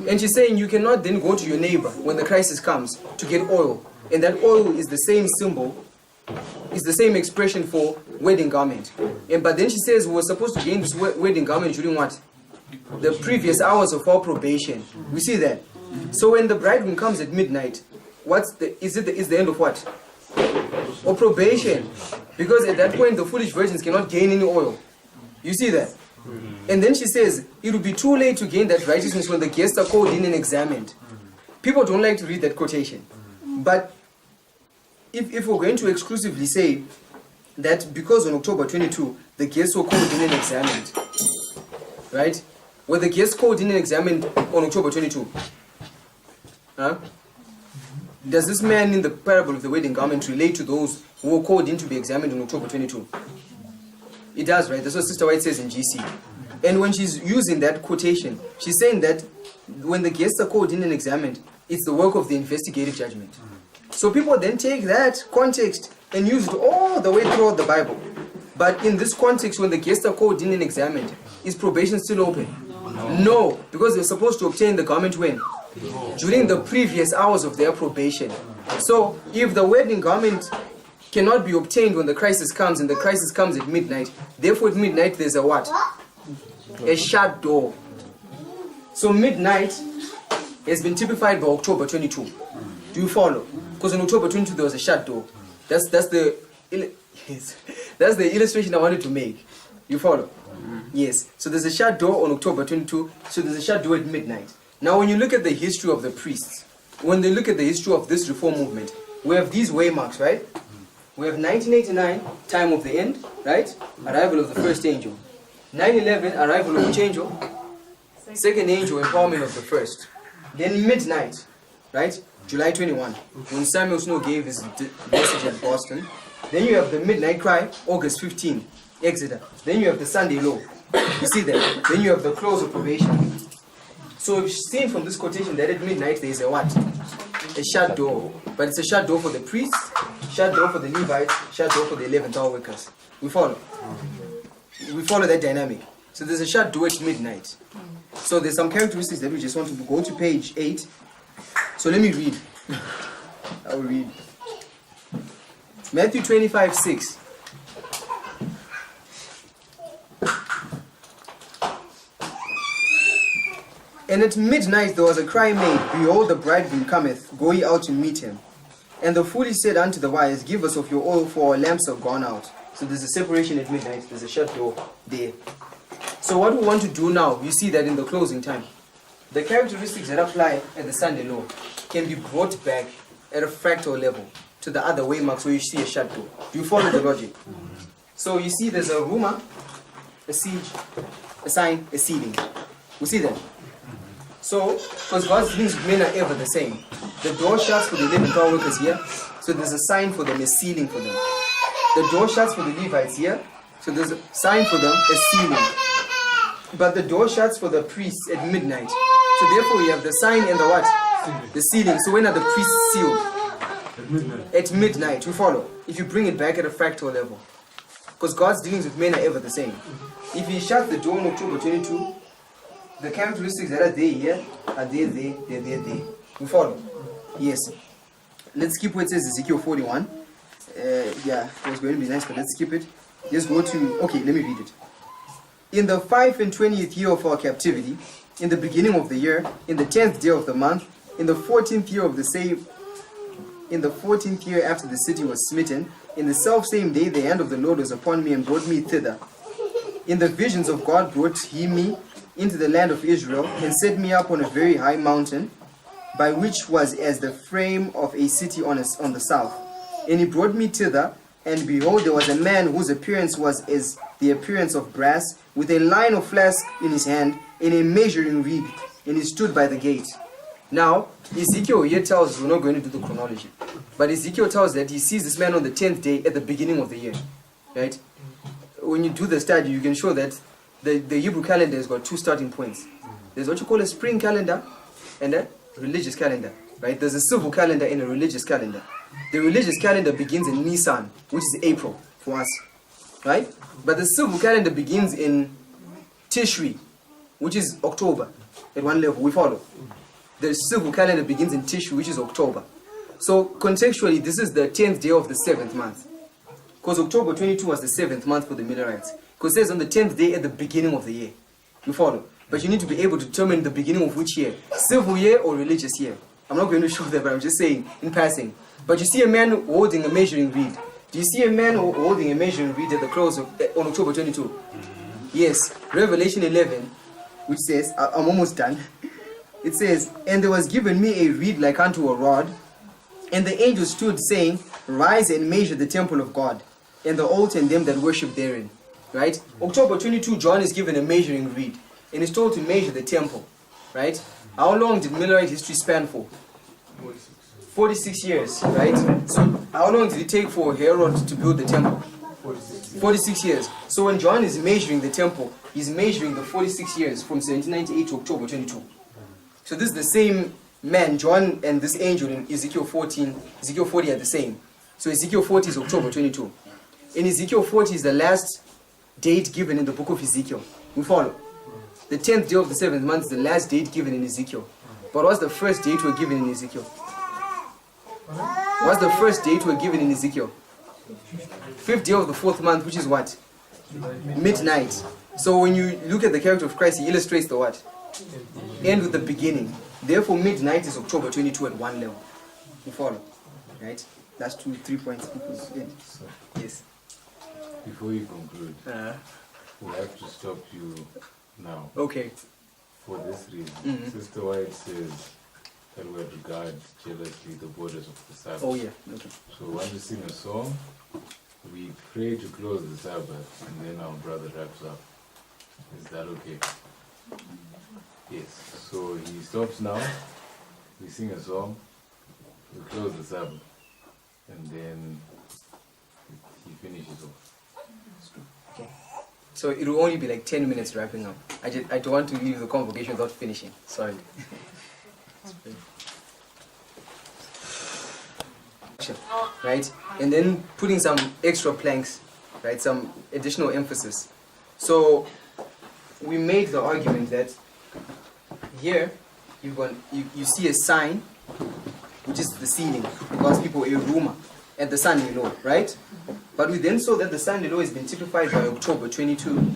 And she's saying you cannot then go to your neighbor when the crisis comes to get oil. And that oil is the same symbol, is the same expression for wedding garment. But then she says we were supposed to gain this wedding garment during what? The previous hours of our probation. We see that. So when the bridegroom comes at midnight, is the end of what? Or probation. Because at that point the foolish virgins cannot gain any oil. You see that? And then she says, it will be too late to gain that righteousness when the guests are called in and examined. People don't like to read that quotation. But if we're going to exclusively say that because on October 22, the guests were called in and examined, right? Were the guests called in and examined on October 22? Huh? Does this man in the parable of the wedding garment relate to those who were called in to be examined on October 22? It does, right? That's what Sister White says in GC. And when she's using that quotation, she's saying that when the guests are called in and examined, it's the work of the investigative judgment. So people then take that context and use it all the way throughout the Bible. But in this context, when the guests are called in and examined, is probation still open? No, because they're supposed to obtain the garment when? During the previous hours of their probation. So if the wedding garment cannot be obtained when the crisis comes, and the crisis comes at midnight, therefore at midnight there's a what? A shut door. So midnight has been typified by October 22. Do you follow? Because on October 22 there was a shut door. That's the illustration I wanted to make. You follow? Yes. So there's a shut door on October 22. So there's a shut door at midnight. Now when you look at the history of the priests, when they look at the history of this reform movement, we have these waymarks, right? We have 1989, time of the end, right? Arrival of the first angel. 9/11, arrival of which angel? Second angel, empowerment of the first. Then midnight, right? July 21, when Samuel Snow gave his message at Boston. Then you have the midnight cry, August 15, Exeter. Then you have the Sunday law. You see that? Then you have the close of probation. So we've seen from this quotation that at midnight there is a what? A shut door. But it's a shut door for the priests, shut door for the Levites, shut door for the 11th hour workers. We follow? We follow that dynamic. So there's a shut door at midnight. So there's some characteristics that we just want to go to page 8. So let me read. I will read. Matthew 25:6. And at midnight there was a cry made, Behold, the bridegroom cometh, go ye out to meet him. And the foolish said unto the wise, Give us of your oil, for our lamps are gone out. So there's a separation at midnight, there's a shut door there. So what we want to do now, you see that in the closing time, the characteristics that apply at the Sunday law can be brought back at a fractal level to the other waymarks where you see a shut door. Do you follow the logic? So you see there's a rumor, a siege, a sign, a sealing. We see that? So, because God's things men are ever the same. The door shuts for the 11th hour workers here, so there's a sign for them, a sealing for them. The door shuts for the Levites here, so there's a sign for them, a sealing. But the door shuts for the priests at midnight. So therefore you have the sign and the what? The sealing. So when are the priests sealed? At midnight. At midnight, we follow. If you bring it back at a fractal level. Because God's dealings with men are ever the same. If he shuts the door on October 22, the characteristics that are there here are there. We follow? Yes. Let's skip what it says Ezekiel 41. Yeah, it was going to be nice, but let's skip it. Just go to, okay, let me read it. In the 5 and 20th year of our captivity, in the beginning of the year, in the 10th day of the month, in the 14th year of the same, in the 14th year after the city was smitten, in the self-same day the hand of the Lord was upon me and brought me thither. In the visions of God brought he me into the land of Israel, and set me up on a very high mountain, by which was as the frame of a city on the south. And he brought me thither, and behold, there was a man whose appearance was as the appearance of brass, with a line of flask in his hand, and a measuring reed, and he stood by the gate. Now, Ezekiel here tells us, we're not going to do the chronology, but Ezekiel tells that he sees this man on the 10th day at the beginning of the year, right? When you do the study, you can show that the Hebrew calendar has got two starting points. There's what you call a spring calendar and a religious calendar, right? There's a civil calendar and a religious calendar. The religious calendar begins in Nisan, which is April for us, right? But the civil calendar begins in Tishri, which is October. At one level, we follow. The civil calendar begins in Tishri, which is October. So contextually, this is the 10th day of the 7th month. Because October 22 was the 7th month for the Millerites. Because it says on the 10th day at the beginning of the year. You follow? But you need to be able to determine the beginning of which year. Civil year or religious year. I'm not going to show that, but I'm just saying in passing. But you see a man holding a measuring reed. Do you see a man holding a measuring reed at the close of, on October 22? Yes. Revelation 11, which says, I'm almost done. It says, And there was given me a reed like unto a rod, and the angel stood, saying, Rise and measure the temple of God, and the altar and them that worship therein. Right? October 22, John is given a measuring reed, and is told to measure the temple. Right? How long did Millerite history span for? 46 years, right? So how long did it take for Herod to build the temple? 46 years. So when John is measuring the temple, he's measuring the 46 years from 1798 to October 22. So this is the same man, John, and this angel in Ezekiel 14, Ezekiel 40 are the same. So Ezekiel 40 is October 22. In Ezekiel 40 is the last date given in the book of Ezekiel. We follow. The 10th day of the 7th month is the last date given in Ezekiel. But what's the first date we're given in Ezekiel? What's the first date we're given in Ezekiel? 5th day of the 4th month, which is what? Midnight. So when you look at the character of Christ, he illustrates the what? End with the beginning. Therefore, midnight is October 22 at one level. You follow? Right? That's 3 points. Yes. Before you conclude, we'll have to stop you now. Okay. For this reason, Sister White says that we regard jealously the borders of the Sabbath. Oh yeah. Okay. So we want to sing a song. We pray to close the Sabbath, and then our brother wraps up. Is that okay? Yes, so he stops now, we sing a song, we close the Sabbath, and then he finishes off. Okay. So it will only be like 10 minutes wrapping up. I don't want to leave the convocation without finishing. Sorry. Right? And then putting some extra planks, right? Some additional emphasis. So we made the argument that here you see a sign, which is the ceiling, because people a rumor, and the sun below, right? But we then saw that the sun below has been typified by October 22.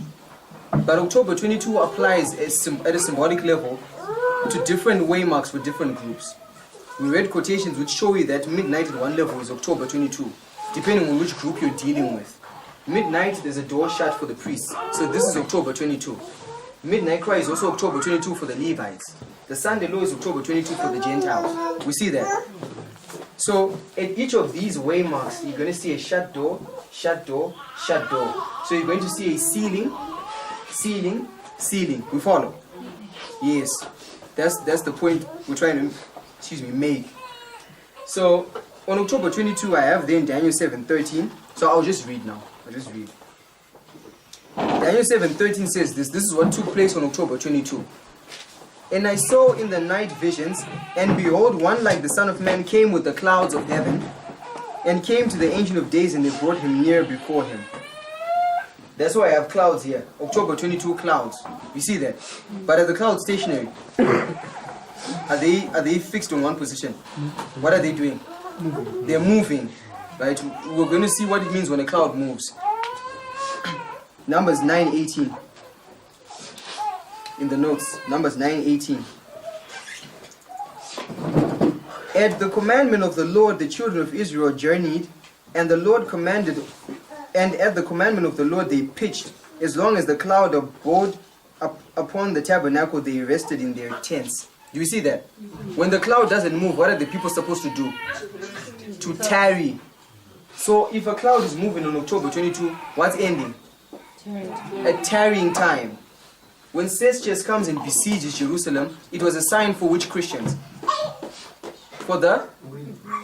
But October 22 applies at a symbolic level to different waymarks for different groups. We read quotations which show you that midnight at one level is October 22, depending on which group you're dealing with. Midnight, there's a door shut for the priests, so this is October 22. Midnight cry is also October 22 for the Levites. The Sunday law is October 22 for the Gentiles. We see that. So at each of these waymarks, you're going to see a shut door, shut door, shut door. So you're going to see a ceiling, ceiling, ceiling. We follow? Yes. That's the point we're trying to, make. So on October 22, I have then Daniel 7:13. So I'll just read now. Daniel 7:13 says this. This is what took place on October 22. And I saw in the night visions, and behold, one like the Son of Man came with the clouds of heaven, and came to the Ancient of Days, and they brought him near before him. That's why I have clouds here. October 22 clouds. You see that? But are the clouds stationary? Are they fixed on one position? What are they doing? They're moving. Right? We're going to see what it means when a cloud moves. Numbers 9:18. In the notes, Numbers 9:18. At the commandment of the Lord, the children of Israel journeyed, and the Lord commanded, and at the commandment of the Lord they pitched. As long as the cloud abode upon the tabernacle, they rested in their tents. Do you see that? When the cloud doesn't move, what are the people supposed to do? To tarry. So if a cloud is moving on October 22, what's ending? A tarrying time. When Cestius comes and besieges Jerusalem, it was a sign for which Christians? For the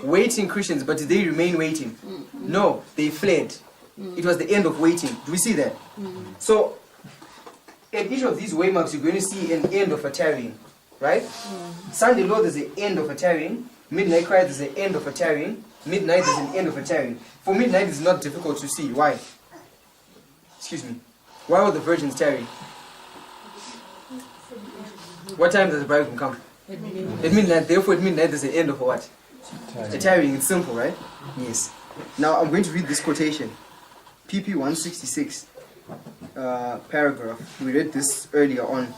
waiting Christians, but did they remain waiting? No, they fled. It was the end of waiting. Do we see that? So, at each of these waymarks, you're going to see an end of a tarrying, right? Sunday law, there's an end of a tarrying. Midnight cry, there's an end of a tarrying. Midnight, there's an end of a tarrying. For midnight, it's not difficult to see. Why? Excuse me. Why will the virgins tarry? What time does the bridegroom come? At midnight. Therefore, at midnight, there's an end of what? A tarrying. It's simple, right? Yes. Now, I'm going to read this quotation. PP 166, paragraph. We read this earlier on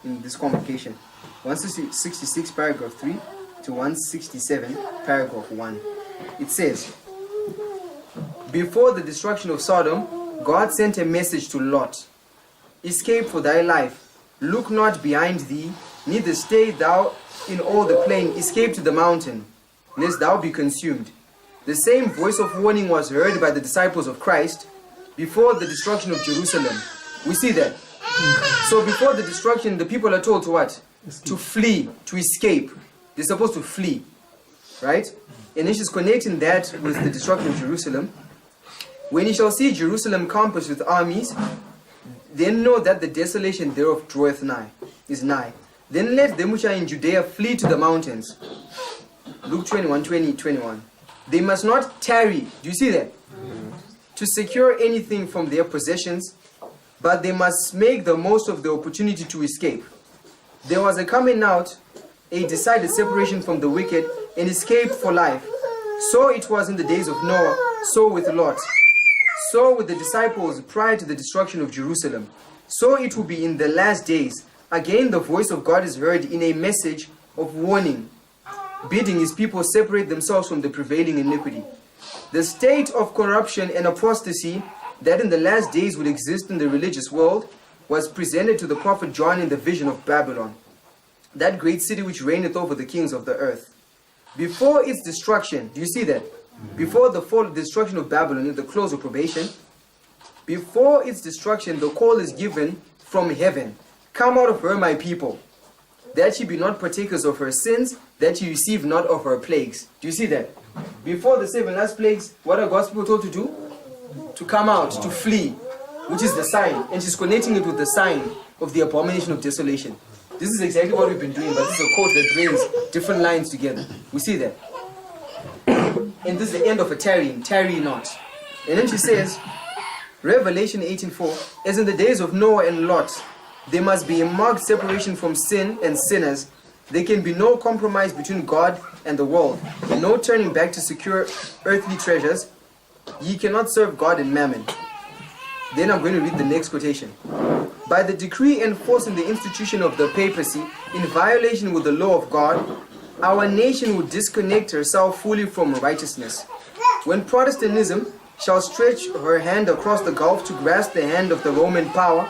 in this convocation. 166, paragraph 3 to 167, paragraph 1. It says, before the destruction of Sodom, God sent a message to Lot. Escape for thy life. Look not behind thee, neither stay thou in all the plain. Escape to the mountain, lest thou be consumed. The same voice of warning was heard by the disciples of Christ before the destruction of Jerusalem. We see that. So before the destruction, the people are told to what? To flee, to escape. They're supposed to flee. Right? And she's connecting that with the destruction of Jerusalem. When you shall see Jerusalem compassed with armies, then know that the desolation thereof draweth nigh, is nigh. Then let them which are in Judea flee to the mountains. Luke 21:20-21. They must not tarry. Do you see that? To secure anything from their possessions, but they must make the most of the opportunity to escape. There was a coming out, a decided separation from the wicked, and escape for life. So it was in the days of Noah, so with Lot. So with the disciples prior to the destruction of Jerusalem. So it will be in the last days. Again the voice of God is heard in a message of warning, bidding his people separate themselves from the prevailing iniquity. The state of corruption and apostasy that in the last days would exist in the religious world was presented to the prophet John in the vision of Babylon, that great city which reigneth over the kings of the earth. Before its destruction, do you see that? Before the fall, destruction of Babylon, in the close of probation, before its destruction, the call is given from heaven. Come out of her, my people. that ye be not partakers of her sins, that ye receive not of her plagues. Do you see that? Before the 7 last plagues, what are God's people told to do? To come out, to flee, which is the sign. And she's connecting it with the sign of the abomination of desolation. This is exactly what we've been doing, but this is a quote that brings different lines together. We see that. And this is the end of a tarrying, tarry not. And then she says, Revelation 18:4, as in the days of Noah and Lot, there must be a marked separation from sin and sinners. There can be no compromise between God and the world, and no turning back to secure earthly treasures. Ye cannot serve God and mammon. Then I'm going to read the next quotation. By the decree enforcing the institution of the papacy in violation with the law of God, our nation would disconnect herself fully from righteousness. When Protestantism shall stretch her hand across the gulf to grasp the hand of the Roman power,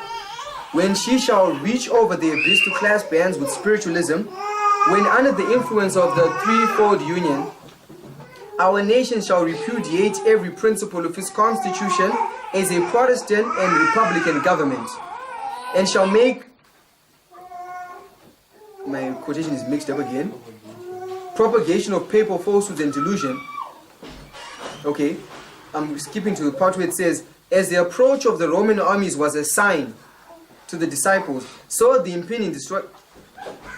when she shall reach over the abyss to clasp hands with spiritualism, when under the influence of the threefold union, our nation shall repudiate every principle of its constitution as a Protestant and Republican government, and shall make, my quotation is mixed up again, propagation of papal falsehood and delusion. Okay, I'm skipping to the part where it says, as the approach of the Roman armies was a sign to the disciples, so the impending destruction,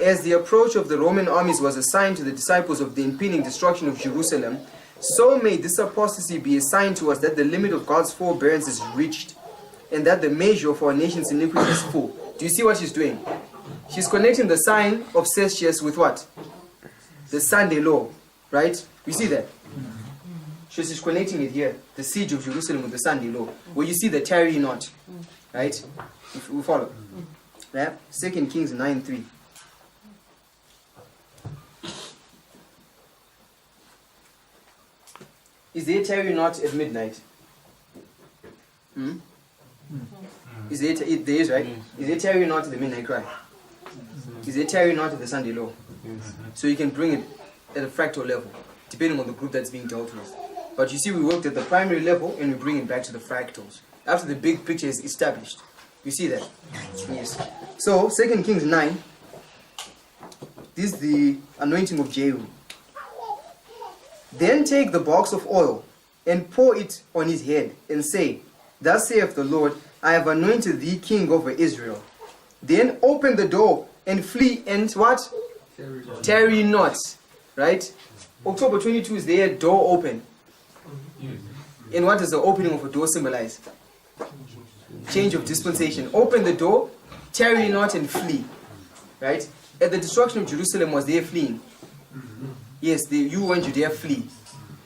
as the approach of the Roman armies was a sign to the disciples of the impending destruction of Jerusalem, so may this apostasy be a sign to us that the limit of God's forbearance is reached, and that the measure of our nation's iniquity is full. Do you see what she's doing? She's connecting the sign of Celsius with what? The Sunday law, right? You see that? She's connecting it here, the siege of Jerusalem with the Sunday law, where you see the tarry not, right? We follow. Right? 2 Kings 9:3. Is there tarry not at midnight? Is there is, right? Is there tarry not at the midnight cry? Is there tarry not at the Sunday law? So you can bring it at a fractal level, depending on the group that's being dealt with. But you see, we worked at the primary level and we bring it back to the fractals after the big picture is established. You see that? Yes. So 2 Kings 9. This is the anointing of Jehu. Then take the box of oil and pour it on his head and say, thus saith the Lord, I have anointed thee king over Israel. Then open the door and flee and what? Tarry not. Right? October 22 is there, door open. And what does the opening of a door symbolize? Change of dispensation. Open the door, tarry not and flee. Right? At the destruction of Jerusalem, was there fleeing? Yes, you and Judea flee.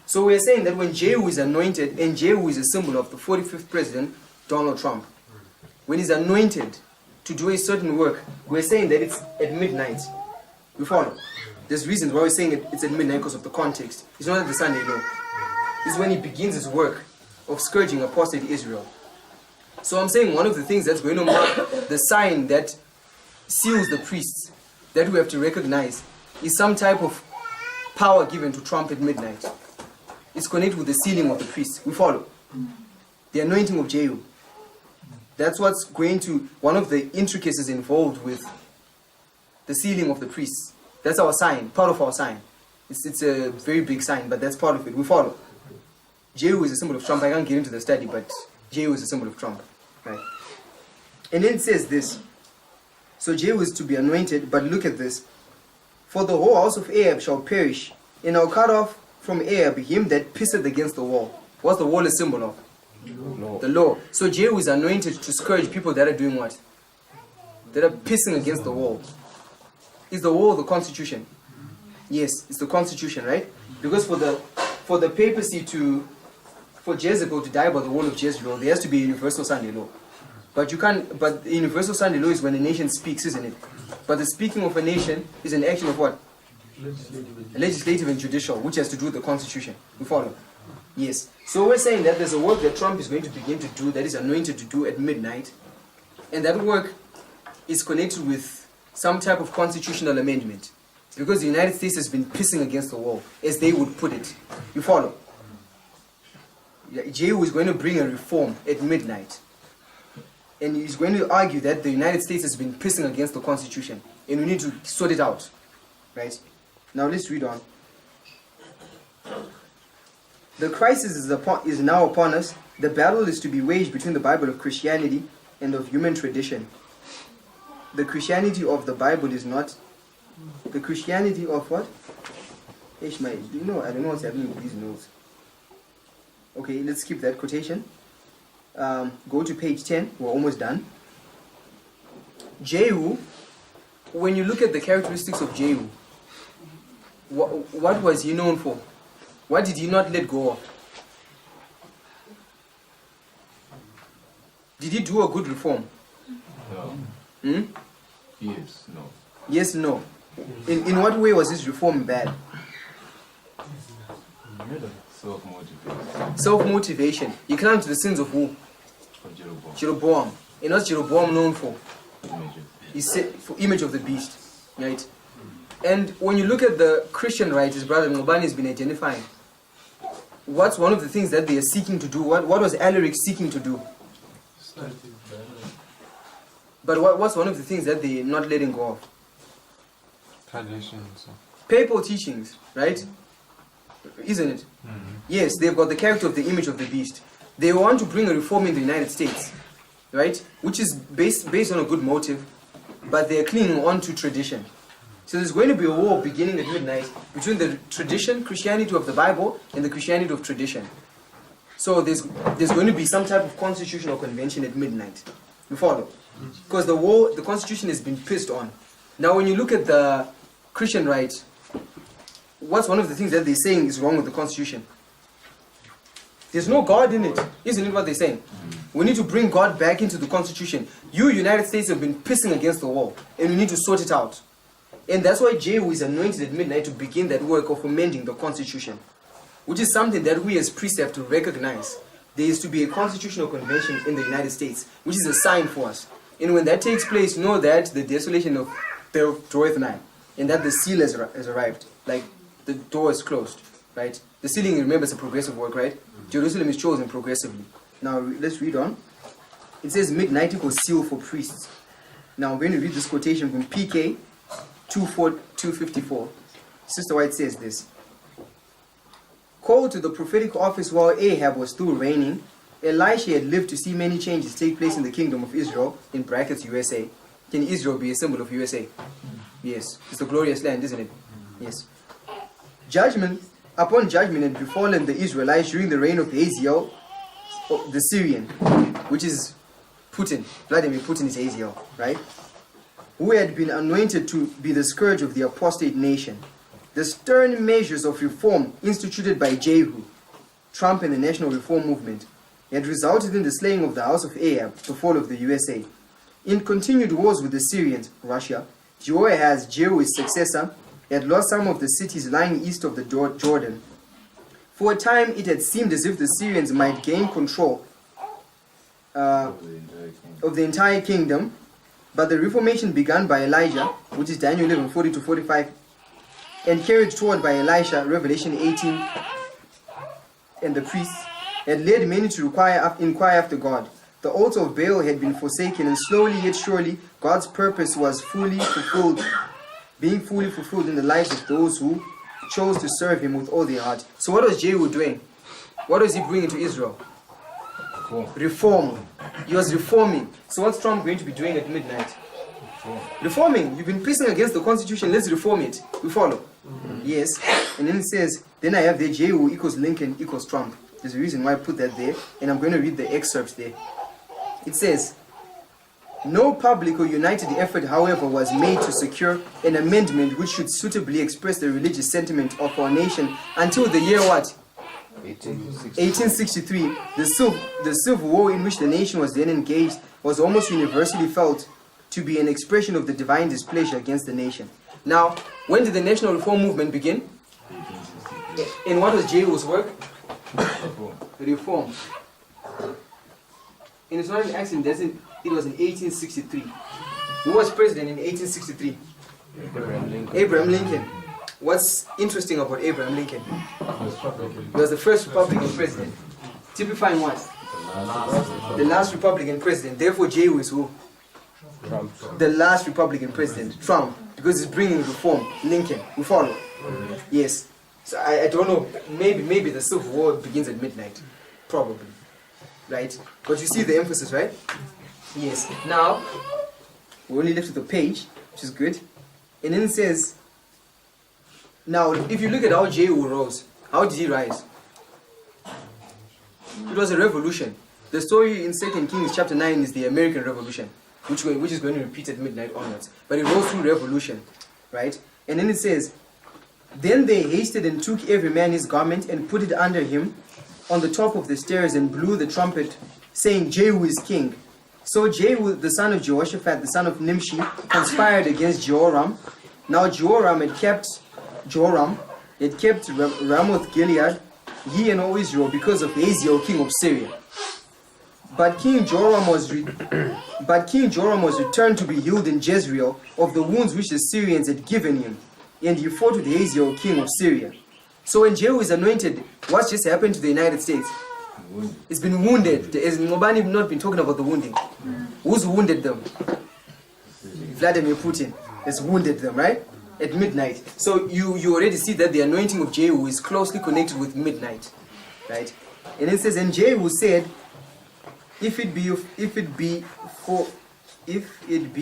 So we are saying that when Jehu is anointed, and Jehu is a symbol of the 45th president, Donald Trump, when he's anointed to do a certain work, we're saying that it's at midnight. You follow? There's reasons why we're saying it's at midnight because of the context. It's not at the Sunday law. This is when he begins his work of scourging apostate Israel. So I'm saying one of the things that's going to mark the sign that seals the priests, that we have to recognize, is some type of power given to Trump at midnight. It's connected with the sealing of the priests. We follow. The anointing of Jehu. That's what's going to, one of the intricacies involved with the sealing of the priests. That's our sign, part of our sign. It's a very big sign, but that's part of it. We follow. Jehu is a symbol of Trump. I can't get into the study, but Jehu is a symbol of Trump. Right? And then it says this. So Jehu is to be anointed, but look at this. For the whole house of Ahab shall perish, and I'll cut off from Ahab him that pisseth against the wall. What's the wall a symbol of? Law. The law. So Jehu is anointed to scourge people that are doing what? That are pissing against the wall. Is the wall the constitution? Yes, it's the constitution, right? Because for the papacy for Jezebel to die by the wall of Jezreel, there has to be a universal Sunday law. But the universal Sunday law is when a nation speaks, isn't it? But the speaking of a nation is an action of what? Legislative and judicial, which has to do with the constitution. You follow? Yes. So we're saying that there's a work that Trump is going to begin to do, that is anointed to do at midnight. And that work is connected with some type of constitutional amendment. Because the United States has been pissing against the wall, as they would put it. You follow? Jehu is going to bring a reform at midnight. and he's going to argue that the United States has been pissing against the Constitution, and we need to sort it out, right? Now let's read on. The crisis is now upon us. The battle is to be waged between the Bible of Christianity and of human tradition. The Christianity of the Bible is not the Christianity of what? Ishmael, I don't know what's happening with these notes. Okay, let's skip that quotation. Go to page 10. We're almost done. Jehu, when you look at the characteristics of Jehu, what was he known for? What did he not let go of? Did he do a good reform? No. Yes, no. Yes, no. In what way was his reform bad? Self-motivation. Self-motivation. He clung to the sins of who? Jeroboam. And what's Jeroboam known for? He said for image of the beast. Right? And when you look at the Christian right, his brother Ngobani has been identifying. What's one of the things that they are seeking to do? What was Alaric seeking to do? But what's one of the things that they're not letting go of? Traditions. Papal teachings, right? Isn't it? Yes, they've got the character of the image of the beast. They want to bring a reform in the United States, right? Which is based on a good motive, but they're clinging on to tradition. So there's going to be a war beginning at midnight between the tradition, Christianity of the Bible, and the Christianity of tradition. So there's going to be some type of constitutional convention at midnight. You follow? Because the constitution has been pissed on. Now when you look at the Christian right, what's one of the things that they're saying is wrong with the constitution? There's no God in it. Isn't it what they're saying? We need to bring God back into the constitution. You, United States, have been pissing against the wall, and we need to sort it out. And that's why Jehu is anointed at midnight to begin that work of amending the constitution, which is something that we as priests have to recognize. There is to be a constitutional convention in the United States, which is a sign for us. And when that takes place, know that the desolation of draweth nigh, and that the seal has arrived. Like, the door is closed, right? The sealing, remember, is a progressive work, right? Jerusalem is chosen progressively. Now, let's read on. It says, midnight equals seal for priests. Now, I'm going to read this quotation from PK 254. Sister White says this. Called to the prophetic office while Ahab was still reigning, Elisha had lived to see many changes take place in the kingdom of Israel, in brackets USA. Can Israel be a symbol of USA? Yes. It's a glorious land, isn't it? Yes. Judgment upon judgment had befallen the Israelites during the reign of Hazael, the Syrian, which is Putin. Vladimir Putin is Hazael, right? Who had been anointed to be the scourge of the apostate nation. The stern measures of reform instituted by Jehu, Trump and the National Reform Movement, had resulted in the slaying of the house of Ahab, the fall of the USA. In continued wars with the Syrians, Russia, Jehoahaz, Jehu's successor, had lost some of the cities lying east of the Jordan. For a time, it had seemed as if the Syrians might gain control of the entire kingdom, but the reformation begun by Elijah, which is Daniel 11:40-45, and carried toward by Elisha, Revelation 18, and the priests, had led many to inquire after God. The altar of Baal had been forsaken, and slowly yet surely God's purpose was being fully fulfilled in the lives of those who chose to serve him with all their heart. So what was Jehu doing? What was he bringing to Israel? Reform. He was reforming. So what's Trump going to be doing at midnight? Reforming. You've been pissing against the constitution, let's reform it. We follow? Yes. And then it says, then I have there Jehu equals Lincoln equals Trump. There's a reason why I put that there, and I'm going to read the excerpts there. It says, no public or united effort, however, was made to secure an amendment which should suitably express the religious sentiment of our nation until the year what? 1863. The civil war in which the nation was then engaged was almost universally felt to be an expression of the divine displeasure against the nation. Now, when did the National Reform Movement begin? And what was Jehu's work? Reform. And it's not an accident, it was in 1863. Who was president in 1863? Abraham Lincoln. What's interesting about Abraham Lincoln? He was the first Republican president. Typifying what? The last Republican president. Therefore, Jehu is who? Trump. The last Republican president, Trump, because he's bringing reform. Lincoln, we follow. Yes. So I don't know. Maybe the Civil War begins at midnight, probably, right? But you see the emphasis, right? Yes. Now we only left with the page, which is good, and then it says. Now, if you look at how Jehu rose, how did he rise? It was a revolution. The story in 2 Kings chapter 9 is the American Revolution, which is going to repeat at midnight onwards. But it rose through revolution, right? And then it says, then they hasted and took every man his garment and put it under him on the top of the stairs and blew the trumpet, saying, Jehu is king. So Jehu, the son of Jehoshaphat, the son of Nimshi, conspired against Jehoram. Now Jehoram had kept Ramoth Gilead, he and all Israel, because of Hazael, king of Syria. But King Joram was returned to be healed in Jezreel of the wounds which the Syrians had given him, and he fought with Hazael, king of Syria. So when Jehu is anointed, what's just happened to the United States? It's been wounded. Has Ngobani not been talking about the wounding? Who's wounded them? Vladimir Putin has wounded them, right? At midnight. So you already see that the anointing of Jehu is closely connected with midnight, right? And it says, and Jehu said, if it be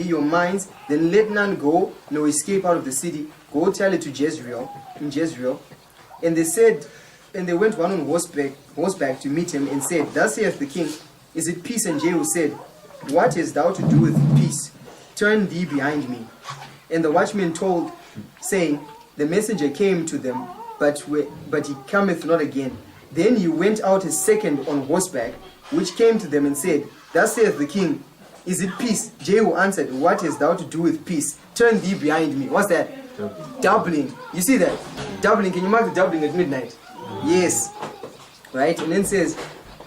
your minds, then let none go, nor escape out of the city. Go tell it to Jezreel. And they went one on horseback to meet him, and said, thus saith the king, is it peace? And Jehu said, what hast thou to do with peace? Turn thee behind me. And the watchmen told, saying, the messenger came to them, but he cometh not again. Then he went out a second on horseback, which came to them and said, thus saith the king, is it peace? Jehu answered, what hast thou to do with peace? Turn thee behind me. What's that? Doubling. You see that? Doubling. Can you mark the doubling at midnight? Yes. Right? And then it says,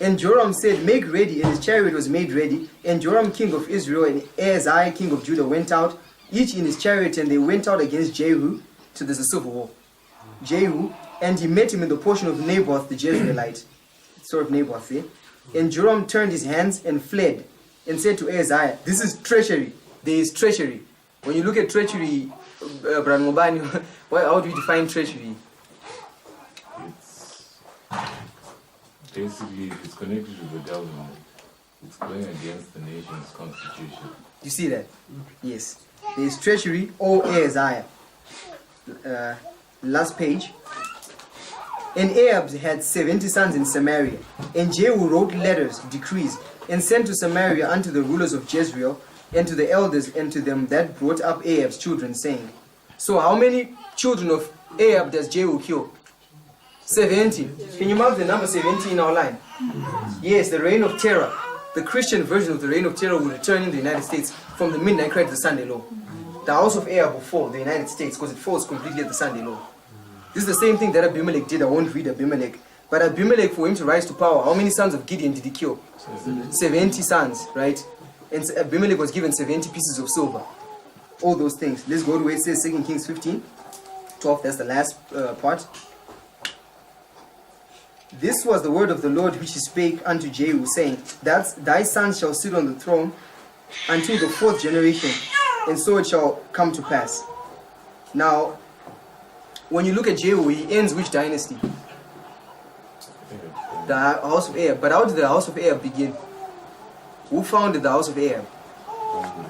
and Joram said, make ready, and his chariot was made ready. And Joram, king of Israel, and Ahaziah, king of Judah, went out, each in his chariot, and they went out against Jehu. So there's a civil war. Jehu, and he met him in the portion of Naboth the Jezreelite. Sort of Naboth, eh? And Joram turned his hands and fled, and said to Ahaziah, this is treachery. There is treachery. When you look at treachery, Brother Mobani, how do you define treachery? Basically, it's connected to the government. It's going against the nation's constitution. You see that? Yes. There is treachery or Ahaziah. Last page. And Ahab had 70 sons in Samaria. And Jehu wrote letters, decrees, and sent to Samaria unto the rulers of Jezreel, and to the elders, and to them that brought up Ahab's children, saying, so how many children of Ahab does Jehu kill? 70. Can you mark the number 70 in our line? Yes, the reign of terror. The Christian version of the reign of terror will return in the United States from the midnight cry to the Sunday law. The house of Ahab will fall, the United States, because it falls completely at the Sunday law. This is the same thing that Abimelech did. I won't read Abimelech. But Abimelech, for him to rise to power, how many sons of Gideon did he kill? 70 sons, right? And Abimelech was given 70 pieces of silver. All those things. Let's go to where it says 2 Kings 15:12. That's the last part. This was the word of the Lord which he spake unto Jehu, saying, that thy sons shall sit on the throne until the 4th generation, and so it shall come to pass. Now, when you look at Jehu, he ends which dynasty? The house of Ahab. But how did the house of Ahab begin? Who founded the house of Ahab?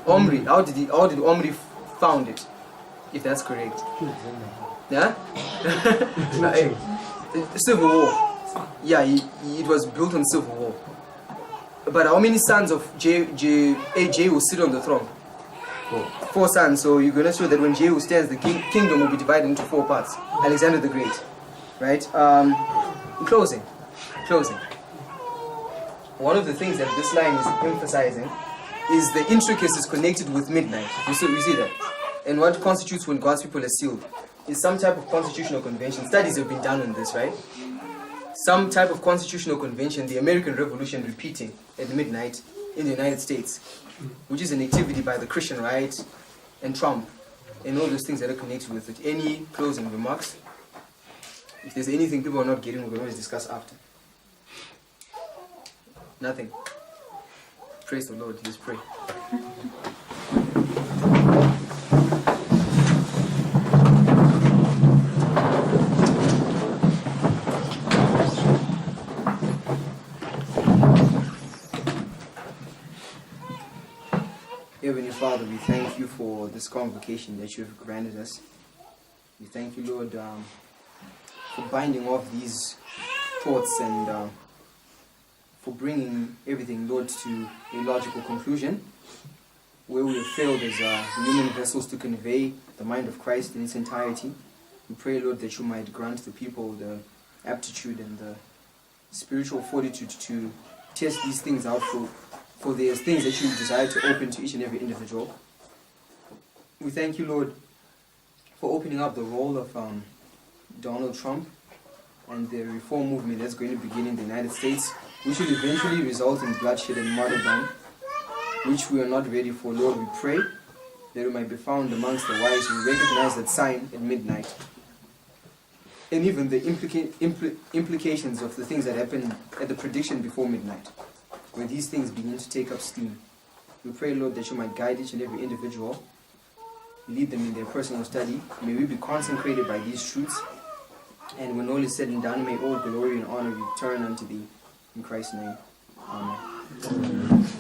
Omri. How did Omri found it? If that's correct. Yeah? Civil war. Yeah, it was built on civil war. But how many sons of Jehu sit on the throne? 4 sons. So you're going to show that when Jehu stands, the kingdom will be divided into 4 parts. Alexander the Great. Right? In closing. One of the things that this line is emphasizing is the intricacies connected with midnight. You see that? And what constitutes when God's people are sealed is some type of constitutional convention. Studies have been done on this, right? Some type of constitutional convention, the American Revolution repeating at midnight in the United States, which is an activity by the Christian right and Trump and all those things that are connected with it. Any closing remarks? If there's anything people are not getting, we can always discuss after. Nothing. Praise the Lord. Let's pray. Heavenly Father, we thank you for this convocation that you have granted us. We thank you, Lord, for binding off these thoughts and for bringing everything, Lord, to a logical conclusion where we have failed as human vessels to convey the mind of Christ in its entirety. We pray, Lord, that you might grant the people the aptitude and the spiritual fortitude to test these things out, for there's things that you desire to open to each and every individual. We thank you, Lord, for opening up the role of Donald Trump and the reform movement that's going to begin in the United States, which will eventually result in bloodshed and martyrdom, which we are not ready for. Lord, we pray that we might be found amongst the wise who recognize that sign at midnight. And even the implications of the things that happen at the prediction before midnight, when these things begin to take up steam. We pray, Lord, that you might guide each and every individual, lead them in their personal study. May we be consecrated by these truths, and when all is said and done, may all glory and honor return unto thee. In Christ's name, amen.